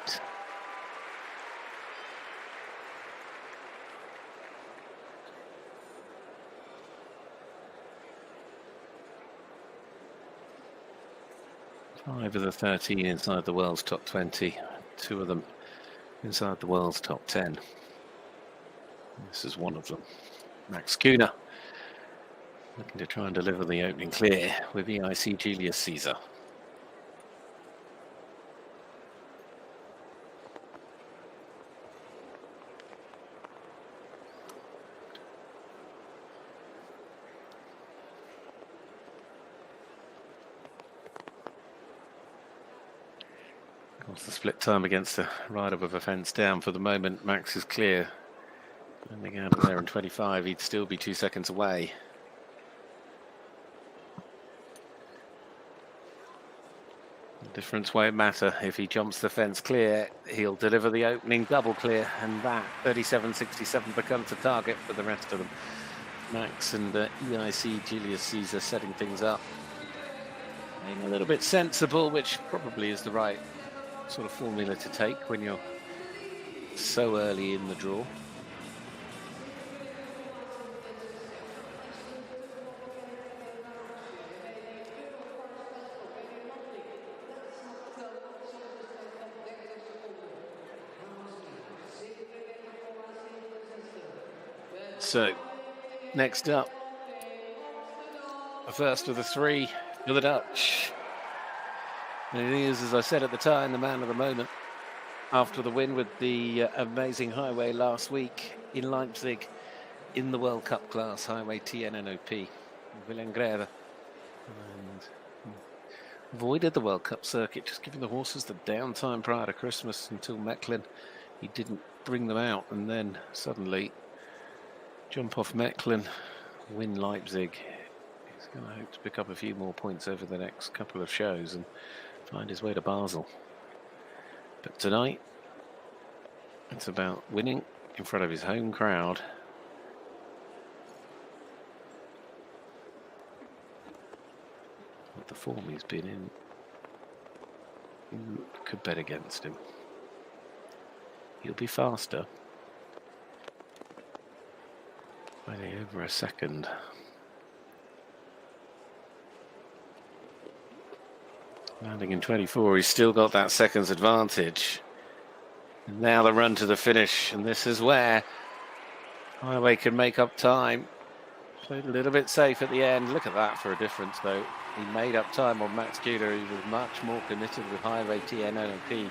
Five of the 13 inside the world's top 20. 2 of them inside the world's top 10. This is one of them. Max Kühne looking to try and deliver the opening clear with EIC Julius Caesar. Of course, the split time against a rider with a fence down. For the moment, Max is clear. Landing out of there in 25, he'd still be 2 seconds away. Difference won't matter. If he jumps the fence clear, he'll deliver the opening double clear, and that 37.67 becomes a target for the rest of them. Max and EIC Julius Caesar setting things up, being a little bit sensible, which probably is the right sort of formula to take when you're so early in the draw. So, next up, the first of the 3 for the Dutch. And he is, as I said at the time, the man of the moment after the win with the amazing highway last week in Leipzig in the World Cup class, highway TNNOP, Willem Greve. And avoided the World Cup circuit, just giving the horses the downtime prior to Christmas until Mechlin. He didn't bring them out, and then suddenly jump off Mechlin, win Leipzig. He's going to hope to pick up a few more points over the next couple of shows and find his way to Basel. But tonight, it's about winning in front of his home crowd. With the form he's been in, who could bet against him? He'll be faster by over a second. Landing in 24, he's still got that second's advantage. And now the run to the finish, and this is where Highway can make up time. Played a little bit safe at the end. Look at that for a difference, though. he made up time on Max Keeler. He was much more committed with highway TNNP.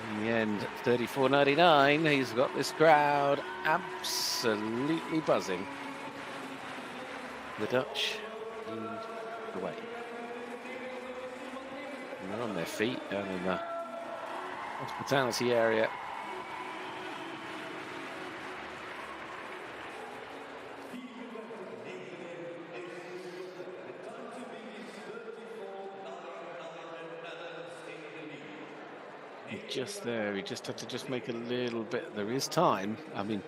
In the end, 34.99. He's got this crowd absolutely buzzing. The Dutch lead the way. And they're on their feet down in the hospitality area. Just there, he just had to make a little bit. There is time. I mean,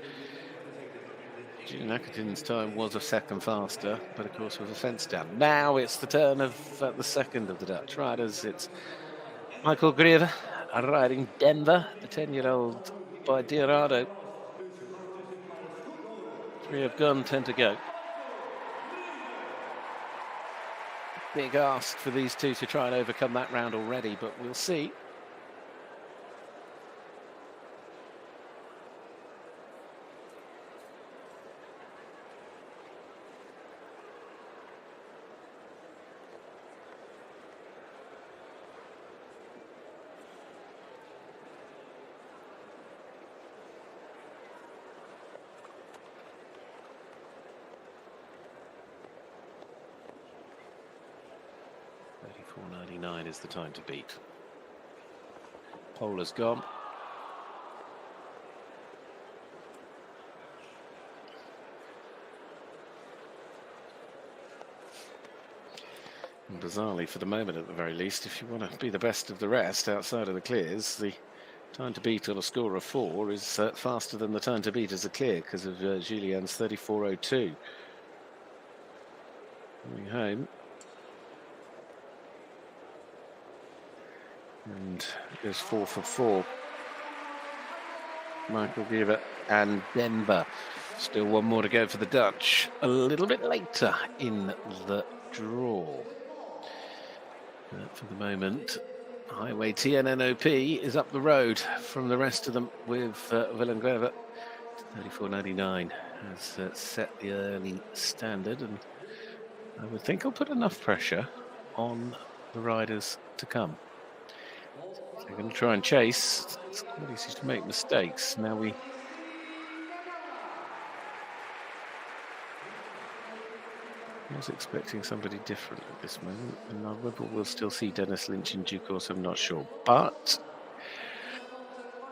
Julian Akatin's time was a second faster, but of course with a fence down. Now it's the turn of the second of the Dutch riders. It's Michael Greve riding Denver, the 10-year-old by Diarado. 3 have gone, 10 to go. Big ask for these two to try and overcome that round already, but we'll see. $34.99 is the time to beat. Pole has gone. And bizarrely, for the moment at the very least, if you want to be the best of the rest outside of the clears, the time to beat on a score of 4 is faster than the time to beat as a clear because of Julian's 34.02. Coming home. And it goes 4 for 4. Michael Greve and Denver. Still one more to go for the Dutch. A little bit later in the draw. For the moment, Highway TNNOP is up the road from the rest of them with Willem Greve. 34.99 has set the early standard, and I would think I'll put enough pressure on the riders to come. They're going to try and chase. It's quite easy to make mistakes. Now I was expecting somebody different at this moment, and whether we'll still see Dennis Lynch in due course, I'm not sure. But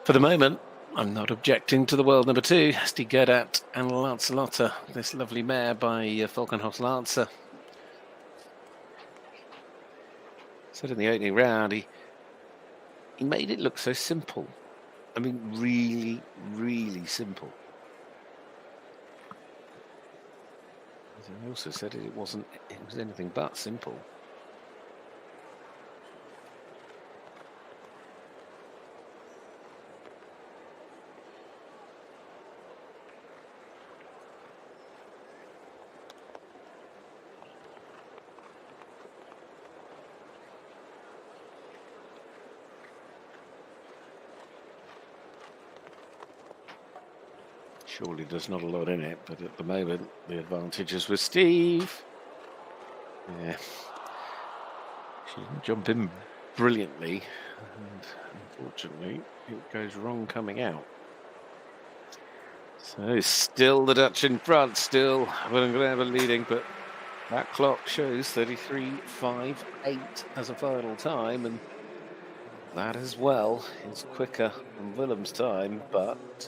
for the moment, I'm not objecting to the world number 2, Stig Gerdat and Lancelotte, this lovely mare by Falkenhoff's Lancer. Said in the opening round, he made it look so simple. I mean, really, really simple. As I also said, it was anything but simple. Surely there's not a lot in it, but at the moment the advantage is with Steve. Yeah, she didn't jump in brilliantly, and unfortunately it goes wrong coming out. So still the Dutch in front, still Willem Greve leading, but that clock shows 33.58 as a final time, and that as well is quicker than Willem's time, but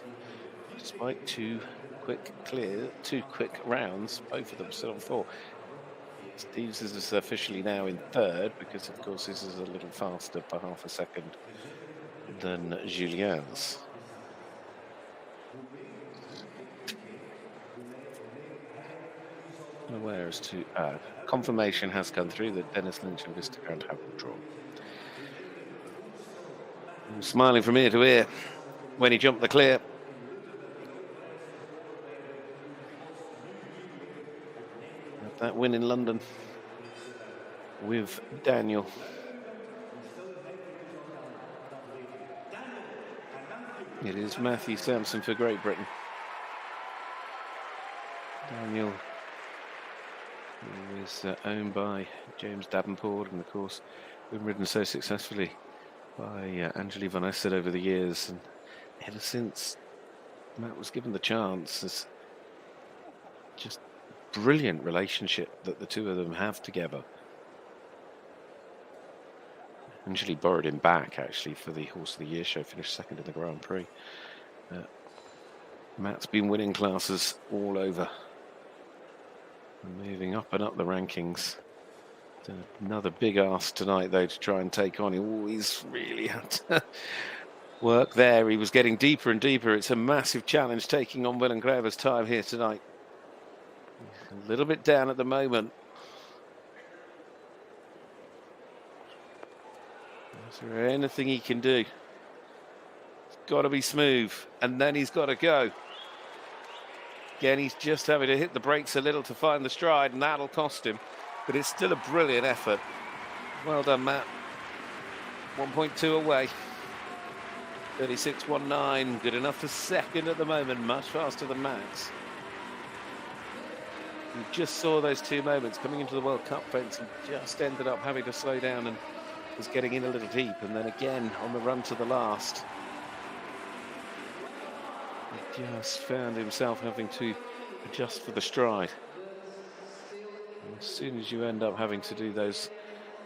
despite two quick rounds, both of them still on 4. Steve's is officially now in 3rd because, of course, this is a little faster by half a second than Julian's. Unaware as to confirmation has come through that Dennis Lynch and Vistagrand have withdrawn. I'm smiling from ear to ear when he jumped the clear. That win in London with Daniel. It is Matthew Sampson for Great Britain. Daniel is owned by James Davenport, and of course been ridden so successfully by Angeli Van Essed over the years, and ever since Matt was given the chance. It's just brilliant relationship that the two of them have together. Angeli borrowed him back actually for the Horse of the Year show, finished second in the Grand Prix. Matt's been winning classes all over and moving up and up the rankings. Another big ask tonight though to try and take on. He always really had to work there. He was getting deeper and deeper. It's a massive challenge taking on Willem Grever's time here tonight. He's a little bit down at the moment. Is there anything he can do? It's got to be smooth, and then he's got to go. Again, he's just having to hit the brakes a little to find the stride, and that'll cost him. But it's still a brilliant effort. Well done, Matt. 1.2 away. 36.19, good enough for second at the moment, much faster than Max. We just saw those two moments coming into the World Cup fence and just ended up having to slow down and was getting in a little deep, and then again on the run to the last. He just found himself having to adjust for the stride. And as soon as you end up having to do those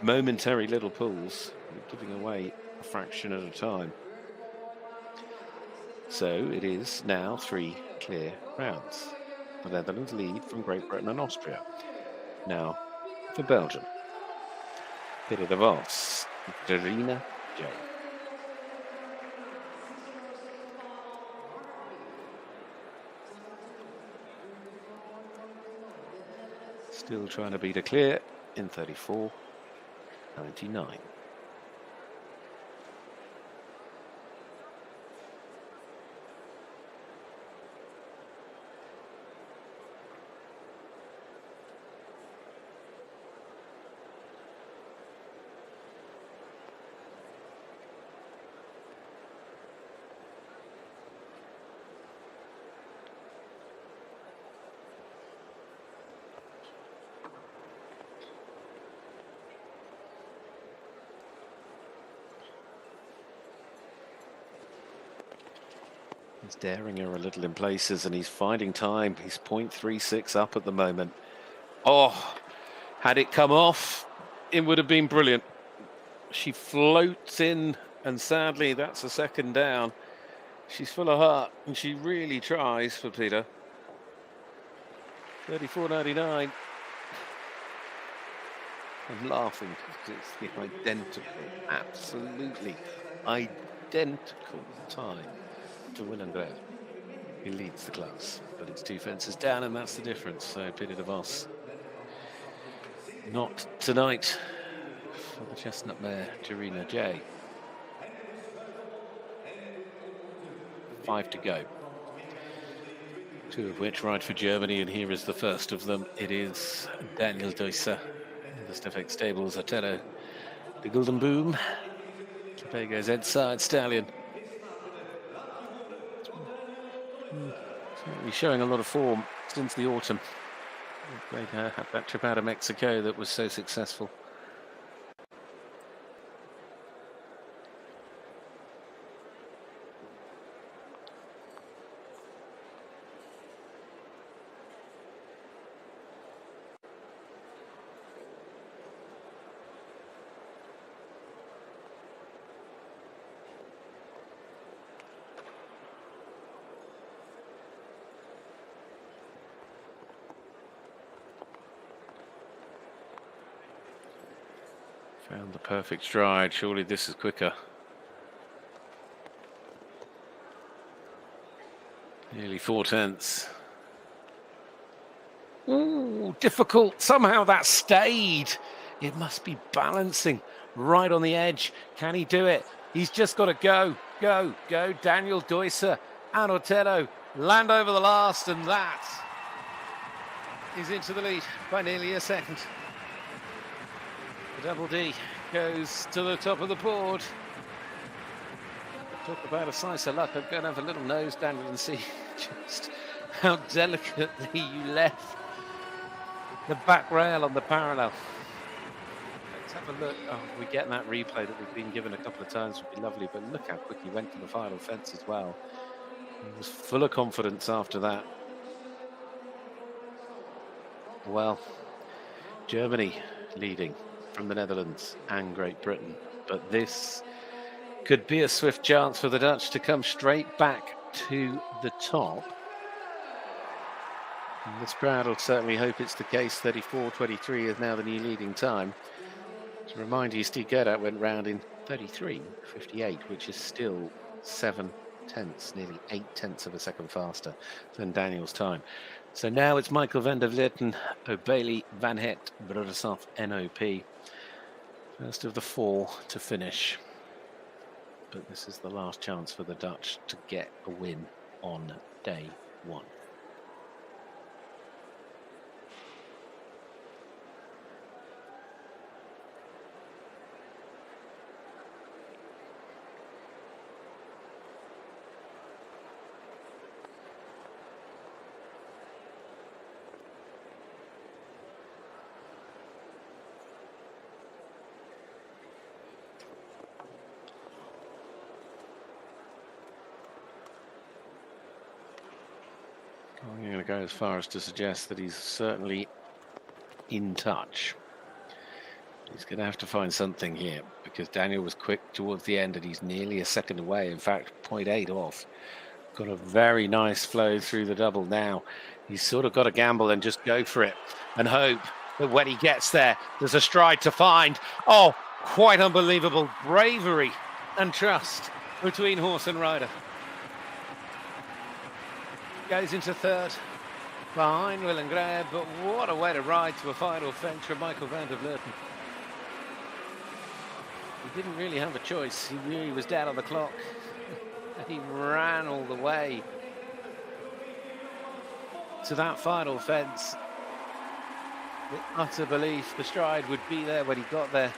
momentary little pulls, you're giving away a fraction at a time. So it is now 3 clear rounds. The Netherlands lead from Great Britain and Austria. Now for Belgium. Peter de Vos, Darina J. Still trying to beat a clear in 34.99. He's daring her a little in places, and he's finding time. He's 0.36 up at the moment. Oh, had it come off, it would have been brilliant. She floats in, and sadly, that's a second down. She's full of heart, and she really tries for Peter. 34.99. I'm laughing because it's the identical, absolutely identical time to Willem Grever. He leads the class, but it's 2 fences down, and that's the difference. So Peter de Vos, not tonight for the chestnut mare, Darina J. 5 to go. 2 of which ride for Germany, and here is the first of them. It is Daniel Deusser, the Stefek Stables, Otello, the Golden Boom, Tobago's Edside Stallion. He's showing a lot of form since the autumn. They had that trip out of Mexico that was so successful. Found the perfect stride. Surely this is quicker. Nearly 4/10. Ooh, difficult. Somehow that stayed. It must be balancing right on the edge. Can he do it? He's just got to go, go, go. Daniel Deusser and Otello land over the last, and that is into the lead by nearly a second. The Double D goes to the top of the board. Talk about a slice of luck. I'm going to have a little nose, Daniel, and see just how delicately you left the back rail on the parallel. Let's have a look. Oh, we get that replay that we've been given a couple of times would be lovely, but look how quick he went to the final fence as well. He was full of confidence after that. Well, Germany leading from the Netherlands and Great Britain, but this could be a swift chance for the Dutch to come straight back to the top. And this crowd will certainly hope it's the case. 34.23 is now the new leading time. To remind you, Steve Gerhardt went round in 33.58, which is still 7/10, nearly 8/10 of a second faster than Daniel's time. So now it's Michael van der Vleuten, O'Bailey, Van Het, Brudasov, NOP. First of the four to finish. But this is the last chance for the Dutch to get a win on day one. I'm going to go as far as to suggest that he's certainly in touch. He's going to have to find something here because Daniel was quick towards the end and he's nearly a second away. In fact, 0.8 off. Got a very nice flow through the double now. He's sort of got to gamble and just go for it and hope that when he gets there, there's a stride to find. Oh, quite unbelievable bravery and trust between horse and rider. Goes into third behind Willem Grab, but what a way to ride to a final fence from Michael van der Vleuten. He didn't really have a choice. He knew he was dead on the clock. He ran all the way to that final fence with utter belief the stride would be there when he got there.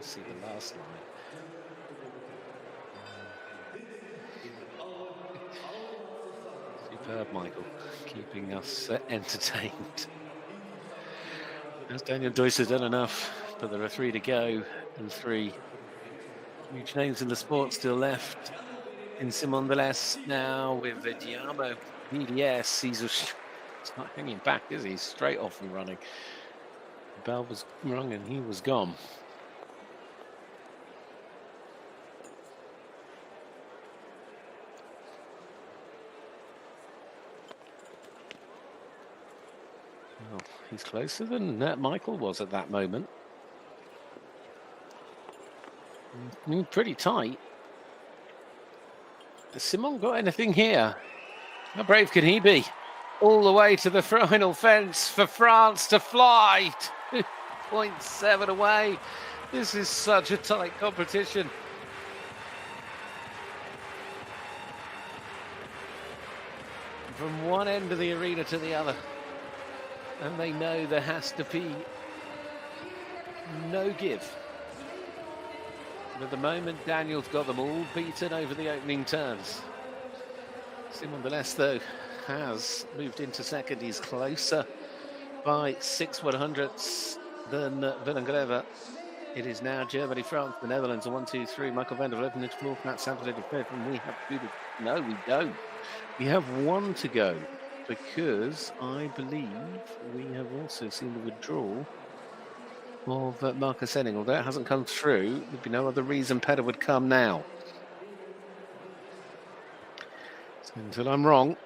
See the last line. Superb, Michael, keeping us entertained. As Daniel Duys has done enough, but there are 3 to go, and 3 huge names in the sport still left. In Simon Deleuze now with Diamo BDS. He's not hanging back, is he? He's straight off and running. The bell was rung and he was gone. Well, he's closer than Michael was at that moment. Pretty tight. Has Simon got anything here? How brave can he be? All the way to the final fence for France to fly. 2.7 away. This is such a tight competition. From one end of the arena to the other. And they know there has to be no give. But at the moment, Daniel's got them all beaten over the opening turns. Simon Deleuze, though, has moved into second. He's closer by 6/100ths than Willem Greve. It is now Germany, France, the Netherlands, 1, 2, 3. Michael van der Vleuten into fourth, Matt Sampson into fifth, and we have 2 to... No, we don't. We have 1 to go, because I believe we have also seen the withdrawal of Marcus Henning. Although it hasn't come through, there'd be no other reason Peder would come now. So until I'm wrong,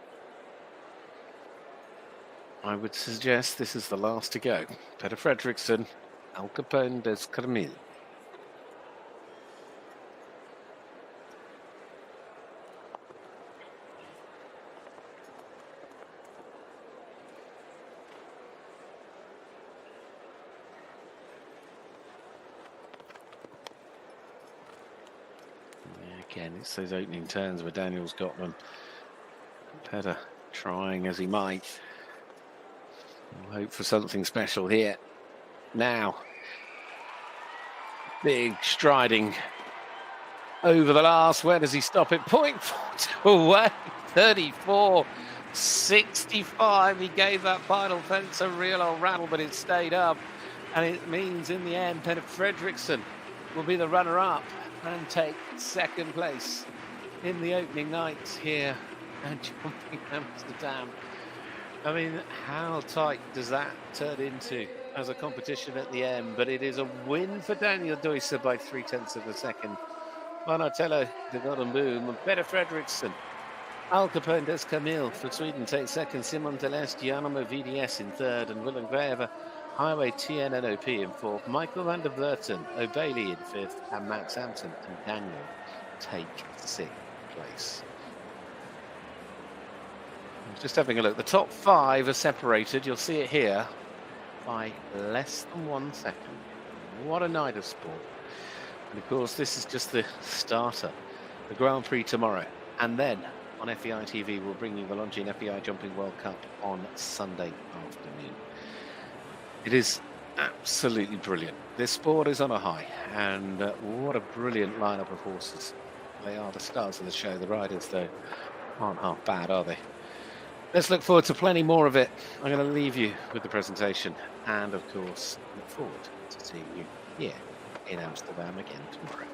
I would suggest this is the last to go. Peder Fredriksson, Al Capone des Carmel. Again, it's those opening turns where Daniel's got them. Peder trying as he might. We'll hope for something special here. Now, Big striding over the last. Where does he stop it? 0.42 away. 34.65. He gave that final fence a real old rattle, but it stayed up. And it means in the end, Peter Fredriksson will be the runner-up and take second place in the opening night here at Jumping Amsterdam. I mean, how tight does that turn into as a competition at the end? But it is a win for Daniel Deusser by 0.3 of a second. Manartello, the Golden Boom, and Peter Fredriksson. Al Capone des Camille for Sweden takes second, Simon Deleste, Janamo VDS in third, and Willem Graever, Highway TNNOP in fourth, Michael van der Vleuten, O'Bailey in fifth, and Max Hampton and Daniel take sixth place. Just having a look, the top five are separated, you'll see it here, by less than 1 second. What a night of sport. And of course, this is just the starter, the Grand Prix tomorrow. And then on FEI TV, we'll bring you the Longines FEI Jumping World Cup on Sunday afternoon. It is absolutely brilliant. This sport is on a high, and what a brilliant lineup of horses. They are the stars of the show. The riders, though, aren't half bad, are they? Let's look forward to plenty more of it. I'm going to leave you with the presentation, and of course, look forward to seeing you here in Amsterdam again tomorrow.